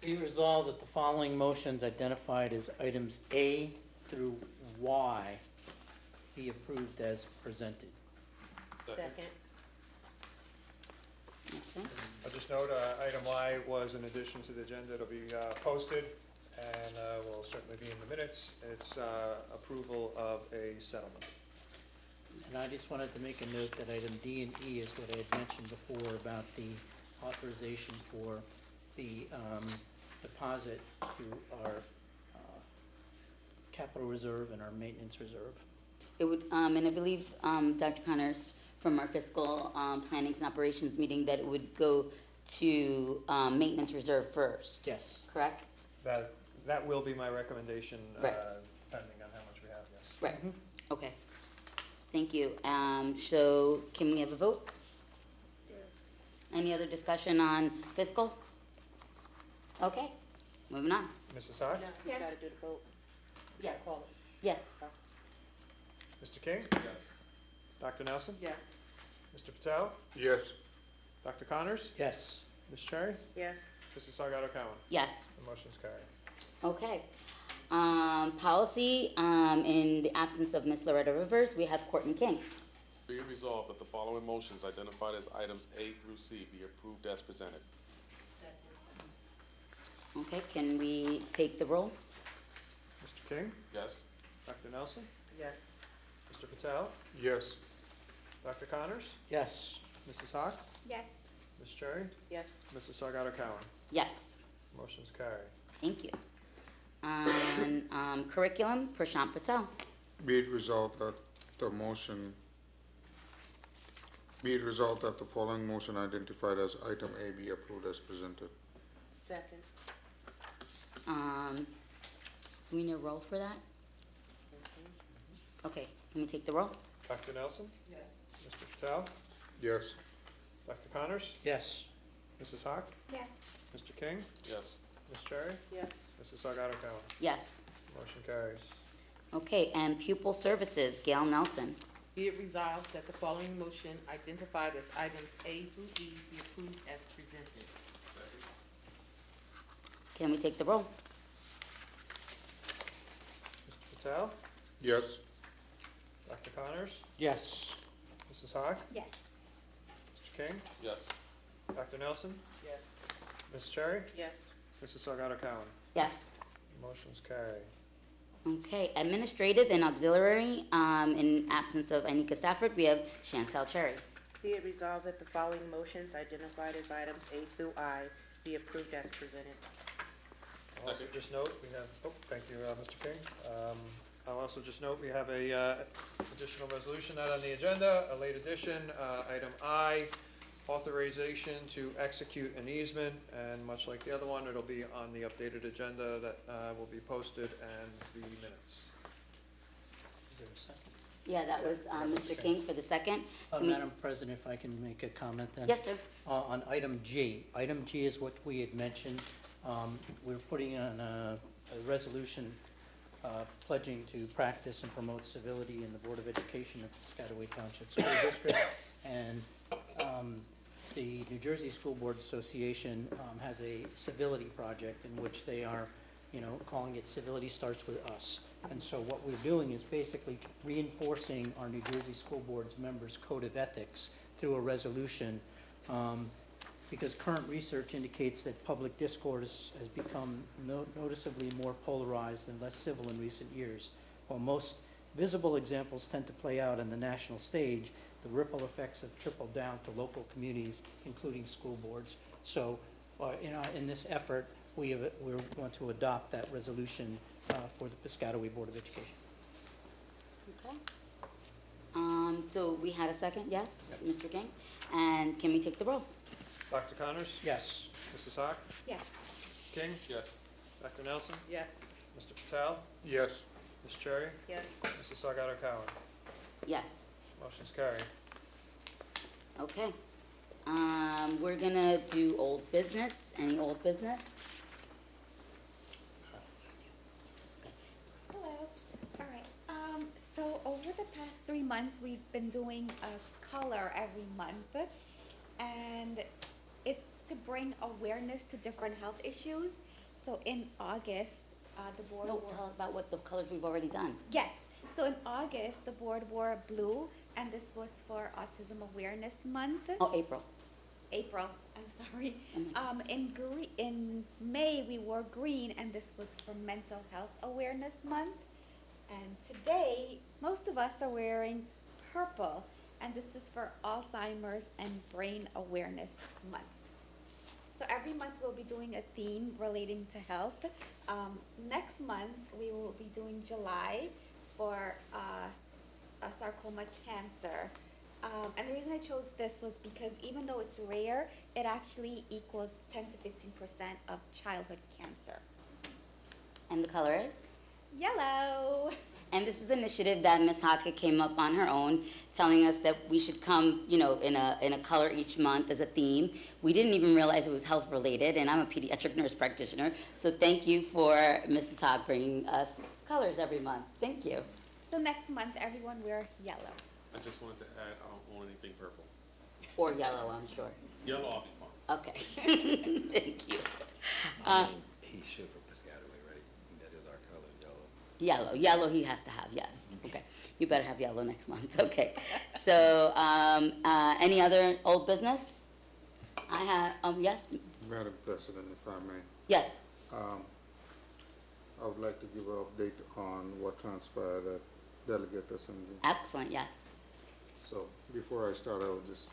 Be resolved that the following motions identified as items A through Y be approved as presented. Second. I'll just note, item Y was an addition to the agenda. It'll be posted and will certainly be in the minutes. It's approval of a settlement. And I just wanted to make a note that item D and E is what I had mentioned before about the authorization for the deposit to our capital reserve and our maintenance reserve. It would, and I believe, Dr. Connors, from our fiscal plannings and operations meeting, that it would go to maintenance reserve first. Yes. Correct? That will be my recommendation, Right. depending on how much we have, yes. Right. Okay. Thank you. So can we have a vote? Any other discussion on fiscal? Okay, moving on. Mrs. Hawk? You gotta do the vote. Yes. Call it. Yes. Mr. King? Yes. Dr. Nelson? Yes. Mr. Patel? Yes. Dr. Connors? Yes. Ms. Cherry? Yes. Mrs. Salgado Cowan? Yes. The motion's carried. Okay. Policy, in the absence of Ms. Loretta Rivers, we have Courtney King. Be it resolved that the following motions identified as items A through C be approved as presented. Okay, can we take the roll? Mr. King? Yes. Dr. Nelson? Yes. Mr. Patel? Yes. Dr. Connors? Yes. Mrs. Hawk? Yes. Ms. Cherry? Yes. Mrs. Salgado Cowan? Yes. Motion's carried. Thank you. And curriculum, Prashant Patel. Be it resolved that the motion, be it resolved that the following motion identified as item A be approved as presented. Second. Do we need a roll for that? Okay, can we take the roll? Dr. Nelson? Yes. Mr. Patel? Yes. Dr. Connors? Yes. Mrs. Hawk? Yes. Mr. King? Yes. Ms. Cherry? Yes. Mrs. Salgado Cowan? Yes. Motion carries. Okay, and pupil services, Gail Nelson. Be it resolved that the following motion identified as items A through E be approved as presented. Can we take the roll? Mr. Patel? Yes. Dr. Connors? Yes. Mrs. Hawk? Yes. Mr. King? Yes. Dr. Nelson? Yes. Ms. Cherry? Yes. Mrs. Salgado Cowan? Yes. Motion's carried. Okay, administrative and auxiliary, in absence of Anika Stafford, we have Chantel Cherry. Be it resolved that the following motions identified as items A through I be approved as presented. I'll also just note, we have, thank you, Mr. King. I'll also just note, we have a additional resolution not on the agenda, a late addition, item I, authorization to execute an easement, and much like the other one, it'll be on the updated agenda that will be posted and the minutes. Is there a second? Yeah, that was Mr. King for the second. Can we- Madam President, if I can make a comment then? Yes, sir. On item G. Item G is what we had mentioned. We're putting on a resolution pledging to practice and promote civility in the Board of Education of Piscataway Township School District. And the New Jersey School Board Association has a civility project in which they are, calling it Civility Starts With Us. And so what we're doing is basically reinforcing our New Jersey School Board's members' code of ethics through a resolution, because current research indicates that public discourse has become noticeably more polarized and less civil in recent years. While most visible examples tend to play out on the national stage, the ripple effects have trickled down to local communities, including school boards. So in this effort, we're going to adopt that resolution for the Piscataway Board of Education. Okay. So we had a second, yes, Mr. King? And can we take the roll? Dr. Connors? Yes. Mrs. Hawk? Yes. King? Yes. Dr. Nelson? Yes. Mr. Patel? Yes. Ms. Cherry? Yes. Mrs. Salgado Cowan? Yes. Motion's carried. Okay. We're gonna do old business. Any old business? Hello. All right. So over the past 3 months, we've been doing a color every month, and it's to bring awareness to different health issues. So in August, the board. No, tell us about what the colors we've already done. Yes. So in August, the board wore blue, and this was for Autism Awareness Month. Oh, April. April, I'm sorry. In May, we wore green, and this was for Mental Health Awareness Month. And today, most of us are wearing purple, and this is for Alzheimer's and Brain Awareness Month. So every month we'll be doing a theme relating to health. Next month, we will be doing July for sarcoma cancer. And the reason I chose this was because even though it's rare, it actually equals 10 to 15% of childhood cancer. And the color is? Yellow. And this is an initiative that Ms. Hockett came up on her own, telling us that we should come, in a color each month as a theme. We didn't even realize it was health related, and I'm a pediatric nurse practitioner. So thank you for Mrs. Hock bringing us colors every month. Thank you. So next month, everyone wear yellow. I just wanted to add, I don't want anything purple. Or yellow, I'm sure. Yellow, I'll be fine. Okay. Thank you. He should for Piscataway, right? That is our color, yellow. Yellow he has to have, yes. Okay. You better have yellow next month. Okay. So, any other old business? I have, yes? Madam President, if I may. Yes. I would like to give an update on what transpired at Delegate Assembly. Excellent, yes. So before I start, I would just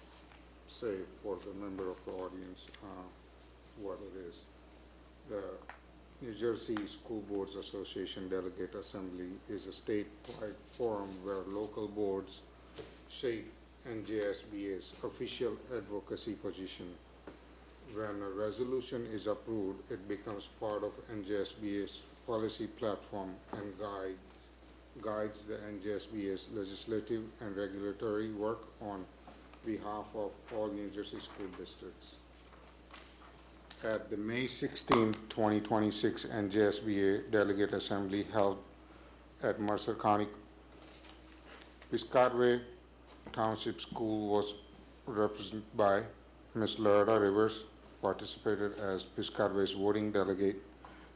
say for the member of the audience what it is. The New Jersey School Boards Association Delegate Assembly is a statewide forum where local boards shape NJSBA's official advocacy position. When a resolution is approved, it becomes part of NJSBA's policy platform and guides the NJSBA's legislative and regulatory work on behalf of all New Jersey school districts. At the May 16, 2026 NJSBA Delegate Assembly held at Mercer County, Piscataway Township School was represented by Ms. Loretta Rivers, participated as Piscataway's voting delegate.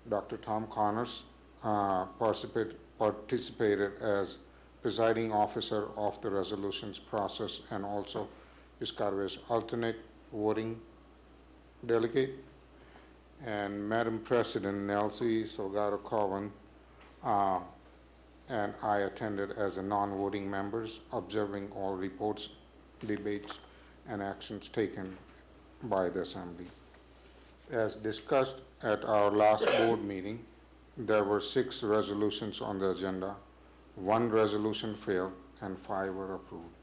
Dr. Tom Connors participated as presiding officer of the resolutions process and also Piscataway's alternate voting delegate. And Madam President Nelsie Salgado Cowan and I attended as a non-voting members, observing all reports, debates, and actions taken by the Assembly. As discussed at our last board meeting, there were 6 resolutions on the agenda. 1 resolution failed and 5 were approved.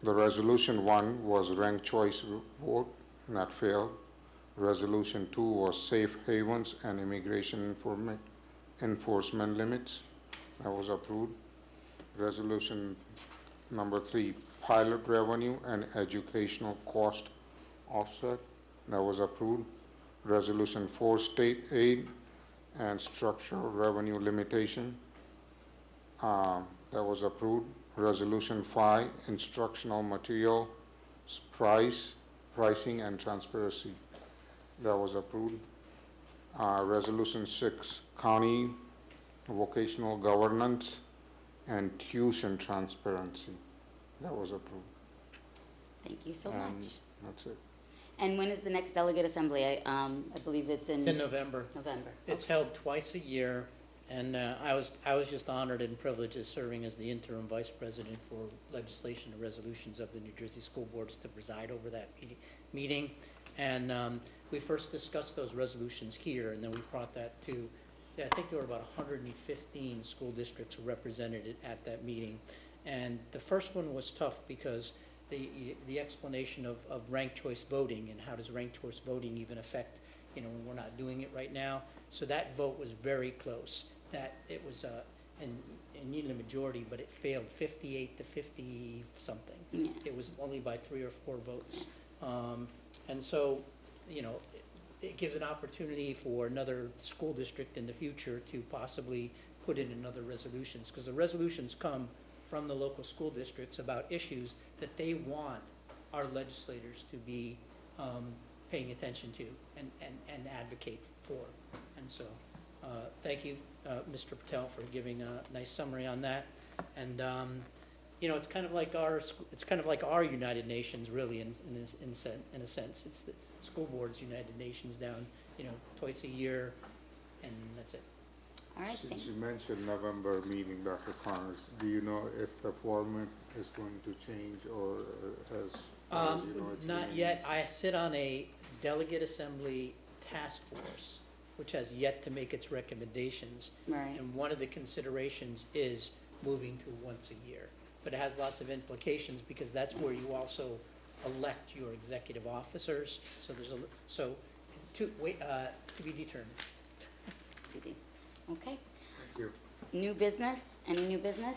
The resolution 1 was ranked choice vote, that failed. Resolution 2 was safe havens and immigration enforcement limits. That was approved. Resolution number 3, pilot revenue and educational cost offset. That was approved. Resolution 4, state aid and structural revenue limitation. That was approved. Resolution 5, instructional material pricing and transparency. That was approved. Resolution 6, county vocational governance and tuition transparency. That was approved. Thank you so And much. that's it. And when is the next delegate assembly? I believe it's in... It's in November. November. It's held twice a year, and I was just honored and privileged as serving as the interim vice president for legislation and resolutions of the New Jersey School Boards to preside over that meeting. And we first discussed those resolutions here, and then we brought that to, I think there were about 115 school districts represented at that meeting. And the first one was tough because the explanation of ranked choice voting and how does ranked choice voting even affect, when we're not doing it right now. So that vote was very close. That it was and needed a majority, but it failed 58 to 50 something. Yeah. It was only by 3 or 4 votes. And so, it gives an opportunity for another school district in the future to possibly put in another resolutions, because the resolutions come from the local school districts about issues that they want our legislators to be paying attention to and advocate for. And so, thank you, Mr. Patel, for giving a nice summary on that. And it's kind of like our United Nations, really, in a sense. It's the school board's United Nations down, twice a year, and that's it. All right, Since you mentioned November meeting, Dr. Connors, do you know if the format is going to change or has, its Not remains? yet. I sit on a delegate assembly task force, which has yet to make its recommendations. Right. And one of the considerations is moving to once a year. But it has lots of implications because that's where you also elect your executive officers. So there's to be determined. Okay. Thank you. New business? Any new business?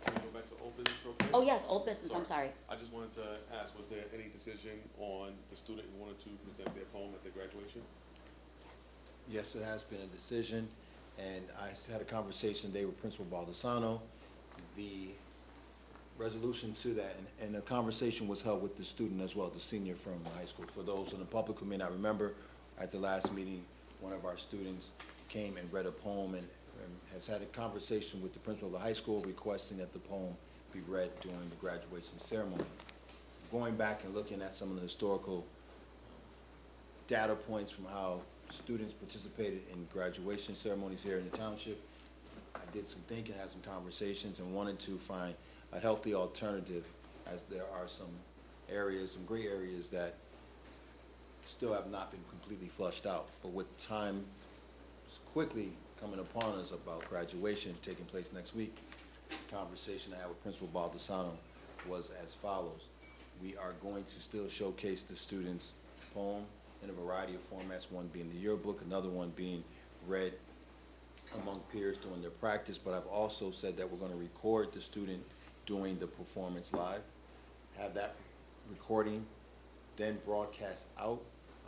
Can we go back to old business real quick? Oh, yes, old business. I'm sorry. I just wanted to ask, was there any decision on the student who wanted to present their poem at their graduation? Yes, it has been a decision, and I had a conversation today with Principal Baldessano. The resolution to that, and a conversation was held with the student as well, the senior from high school. For those in the public who may not remember, at the last meeting, one of our students came and read a poem and has had a conversation with the principal of the high school requesting that the poem be read during the graduation ceremony. Going back and looking at some of the historical data points from how students participated in graduation ceremonies here in the township, I did some thinking, had some conversations, and wanted to find a healthy alternative, as there are some areas, some gray areas that still have not been completely flushed out. But with time quickly coming upon us about graduation taking place next week, the conversation I had with Principal Baldessano was as follows. We are going to still showcase the students' poem in a variety of formats, one being the yearbook, another one being read among peers during their practice, but I've also said that we're going to record the student doing the performance live, have that recording then broadcast out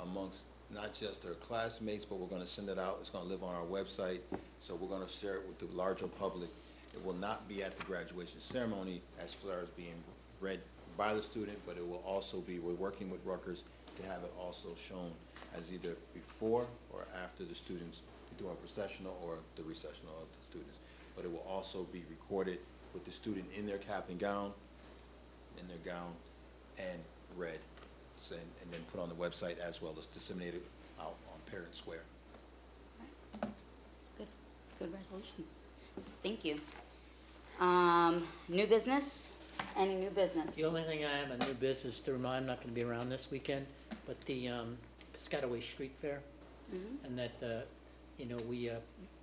amongst not just their classmates, but we're going to send it out. It's going to live on our website, so we're going to share it with the larger public. It will not be at the graduation ceremony as far as being read by the student, but it will also be, we're working with Rutgers to have it also shown as either before or after the students do a processional or the recessional of the students. But it will also be recorded with the student in their cap and gown, and read, and then put on the website as well as disseminated out on Parent Square. Good. Good resolution. Thank you. New business? Any new business? The only thing I have a new business to remind, I'm not going to be around this weekend, but the Piscataway Street Fair, and that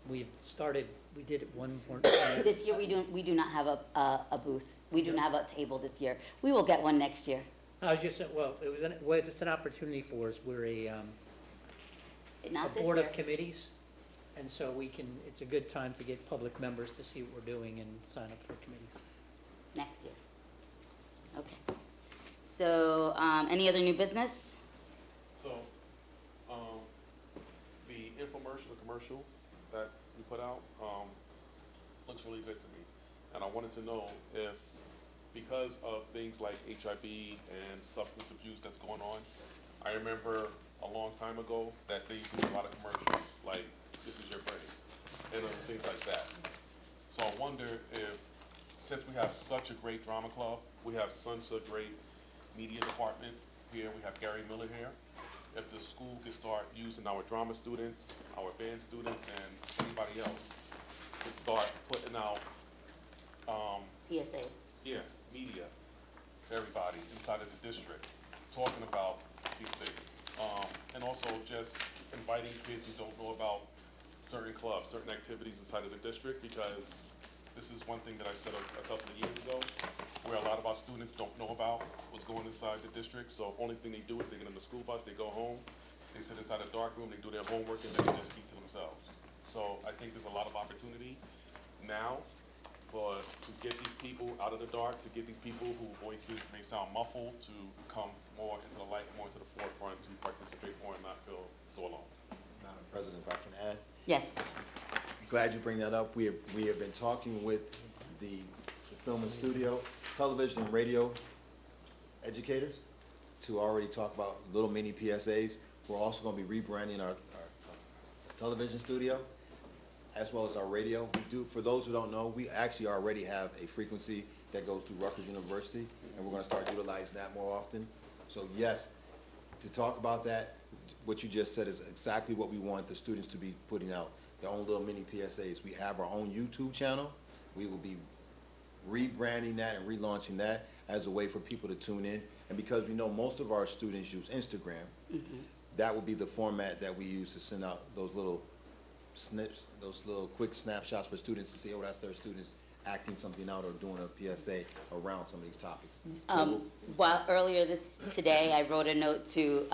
we started. We did it one more time. This year we do not have a booth. We do not have a table this year. We will get one next year. I was just it's an opportunity for us. We're a Not this board year. of committees, And so it's a good time to get public members to see what we're doing and sign up for committees. Next year. Okay. So, any other new business? So, the infomercial, the commercial that you put out, looks really good to me. And I wanted to know if, because of things like HIV and substance abuse that's going on, I remember a long time ago that they used to do a lot of commercials, like, this is your brain, and other things like that. So I wonder if, since we have such a great drama club, we have such a great media department here, we have Gary Miller here, if the school could start using our drama students, our band students, and anybody else to start putting out, PSAs. yeah, media, everybody inside of the district, talking about these things. And also just inviting kids who don't know about certain clubs, certain activities inside of the district, because this is one thing that I said a couple of years ago, where a lot of our students don't know about what's going inside the district. So only thing they do is they get on the school bus, they go home, they sit inside a dark room, they do their homework, and then they just keep to themselves. So I think there's a lot of opportunity now to get these people out of the dark, to get these people whose voices may sound muffled to come more into the light, more into the forefront, to participate more and not feel so alone. Madam President, if I can add. Yes. Glad you bring that up. We have been talking with the film and studio, television and radio educators to already talk about little mini PSAs. We're also going to be rebranding our television studio as well as our radio. We do, for those who don't know, we actually already have a frequency that goes to Rutgers University, and we're going to start utilizing that more often. So yes, to talk about that, what you just said is exactly what we want the students to be putting out, their own little mini PSAs. We have our own YouTube channel. We will be rebranding that and relaunching that as a way for people to tune in. And because we know most of our students use Instagram, that will be the format that we use to send out those little snips, those little quick snapshots for students to see, oh, that's their students acting something out or doing a PSA around some of these topics. While earlier today, I wrote a note to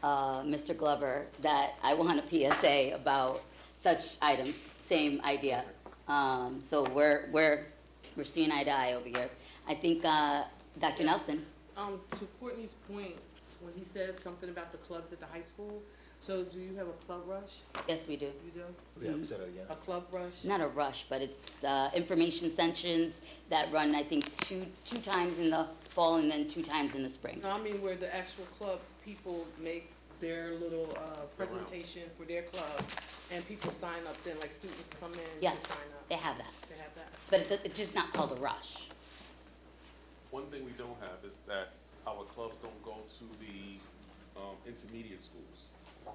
Mr. Glover that I want a PSA about such items. Same idea. So we're seeing eye to eye over here. I think Dr. Nelson. To Courtney's point, when he says something about the clubs at the high school, so do you have a club rush? Yes, we do. You do? Yeah, say that again. A club rush? Not a rush, but it's information sessions that run, I think, two times in the fall and then 2 times in the spring. No, I mean where the actual club people make their little presentation for their club, and people sign up then, like students come in Yes, to sign up. they have that. They have that. But it's just not called a rush. One thing we don't have is that our clubs don't go to the intermediate schools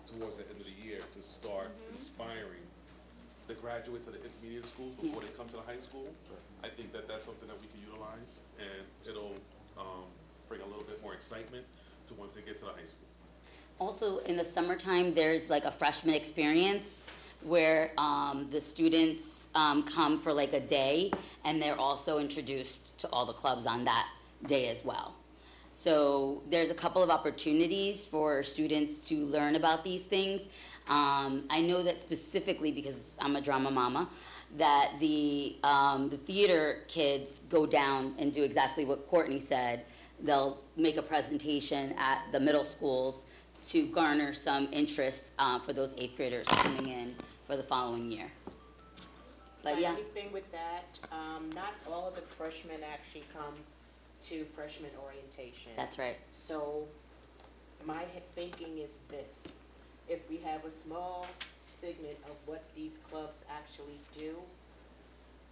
towards the end of the year to start inspiring the graduates of the intermediate schools before they come to the high school. I think that that's something that we can utilize, and it'll bring a little bit more excitement to once they get to the high school. Also, in the summertime, there's like a freshman experience where the students come for like a day, and they're also introduced to all the clubs on that day as well. So there's a couple of opportunities for students to learn about these things. I know that specifically because I'm a drama mama, that the theater kids go down and do exactly what Courtney said. They'll make a presentation at the middle schools to garner some interest for those 8th graders coming in for the following year. But My yeah. only thing with that, not all of the freshmen actually come to freshman orientation. That's right. So my thinking is this: if we have a small segment of what these clubs actually do,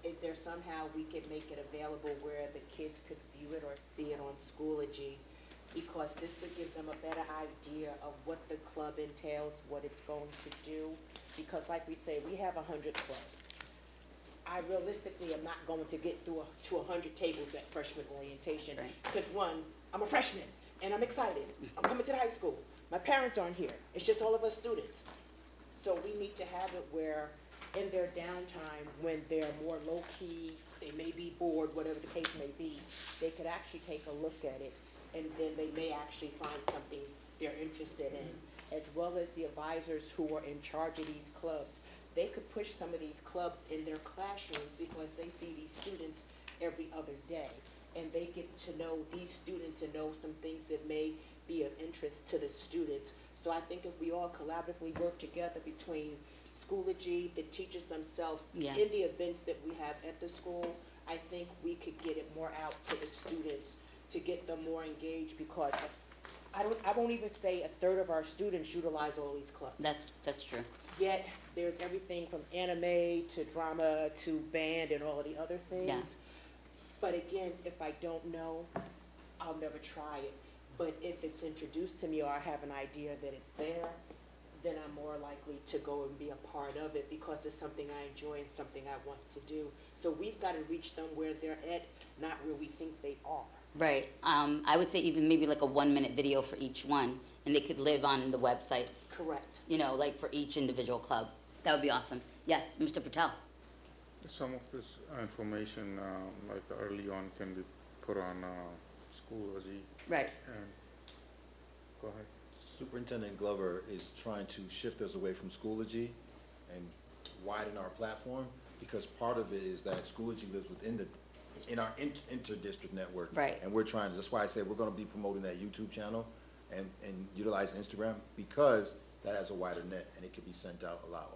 is there somehow we could make it available where the kids could view it or see it on Schoology? Because this would give them a better idea of what the club entails, what it's going to do. Because like we say, we have 100 clubs. I realistically am not going to get through to 100 tables at freshman orientation. Right. Because one, I'm a freshman and I'm excited. I'm coming to the high school. My parents aren't here. It's just all of us students. So we need to have it where in their downtime, when they're more low-key, they may be bored, whatever the case may be, they could actually take a look at it, and then they may actually find something they're interested in, as well as the advisors who are in charge of these clubs. they could push some of these clubs in their classrooms because they see these students every other day. And they get to know these students and know some things that may be of interest to the students. So I think if we all collaboratively work together between Schoology, the teachers themselves, Yeah. in the events that we have at the school, I think we could get it more out to the students to get them more engaged, because I won't even say a third of our students utilize all these clubs. That's true. Yet there's everything from anime to drama to band and all of the other things. Yeah. But again, if I don't know, I'll never try it. But if it's introduced to me or I have an idea that it's there, then I'm more likely to go and be a part of it because it's something I enjoy and something I want to do. So we've got to reach them where they're at, not where we think they are. Right. I would say even maybe like a 1-minute video for each one, and they could live on the websites. Correct. You know, like for each individual club. That would be awesome. Yes, Mr. Patel. Some of this information, like early on, can be put on Schoology. Right. And go ahead. Superintendent Glover is trying to shift us away from Schoology and widen our platform, because part of it is that Schoology lives within in our inter-district network. Right. And we're trying, that's why I said we're going to be promoting that YouTube channel and utilize Instagram, because that has a wider net and it could be sent out a lot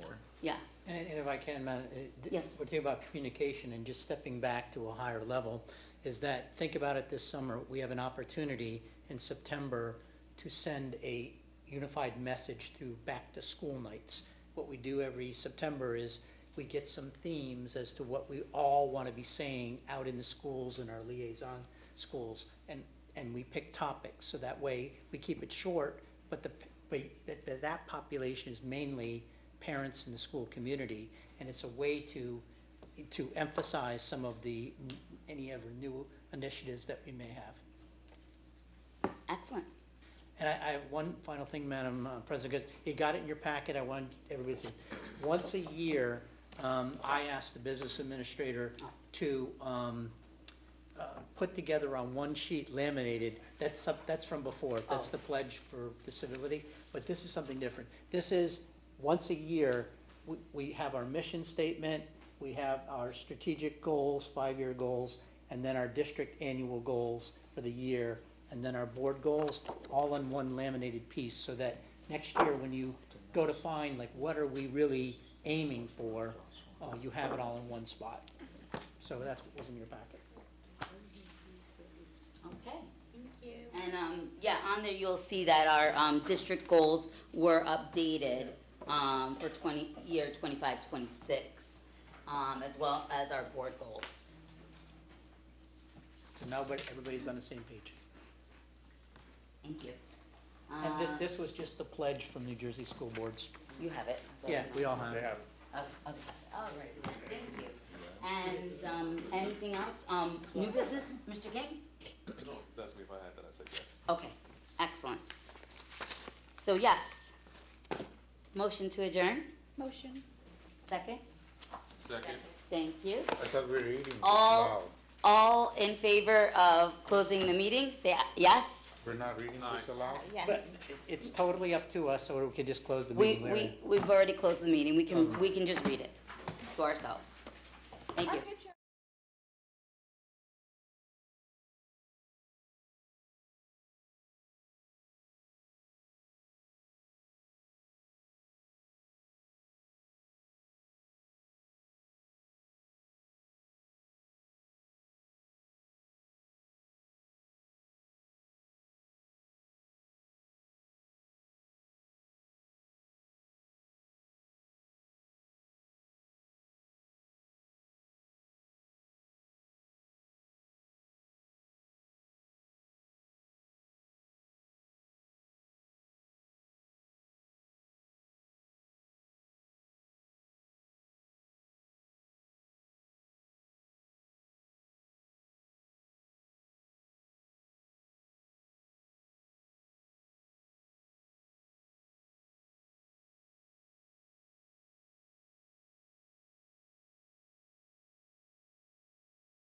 more. Yeah. And if I can, Madam, Yes. we're talking about communication and just stepping back to a higher level, is that, think about it this summer, we have an opportunity in September to send a unified message through back-to-school nights. What we do every September is we get some themes as to what we all want to be saying out in the schools and our liaison schools, and we pick topics, so that way we keep it short, but that population is mainly parents in the school community, and it's a way to emphasize some of any ever new initiatives that we may have. Excellent. And I have one final thing, Madam President, because you got it in your packet, I want everybody to see. Once a year, I ask the business administrator to put together on one sheet laminated, that's from before, that's the pledge for the civility, but this is something different. This is, once a year, we have our mission statement, we have our strategic goals, 5-year goals, and then our district annual goals for the year, and then our board goals, all in one laminated piece, so that next year when you go to find, like, what are we really aiming for, you have it all in one spot. So that's what was in your packet. Okay. Thank you. And yeah, on there you'll see that our district goals were updated for year 25-26, as well as our board goals. So now everybody's on the same page. Thank you. And this was just the pledge from New Jersey School Boards. You have it. Yeah, we all have it. Okay. All right. Thank you. And anything else? New business, Mr. King? No, that's me. If I had that, I said yes. Okay. Excellent. So yes. Motion to adjourn. Motion. Second. Second. Thank you. I thought we were reading this All in favor of closing the meeting, say yes. We're not reading this aloud? Yes. But it's totally up to us, or we could just close the meeting, Larry. We've already closed the meeting. We can just read it to ourselves. Thank you.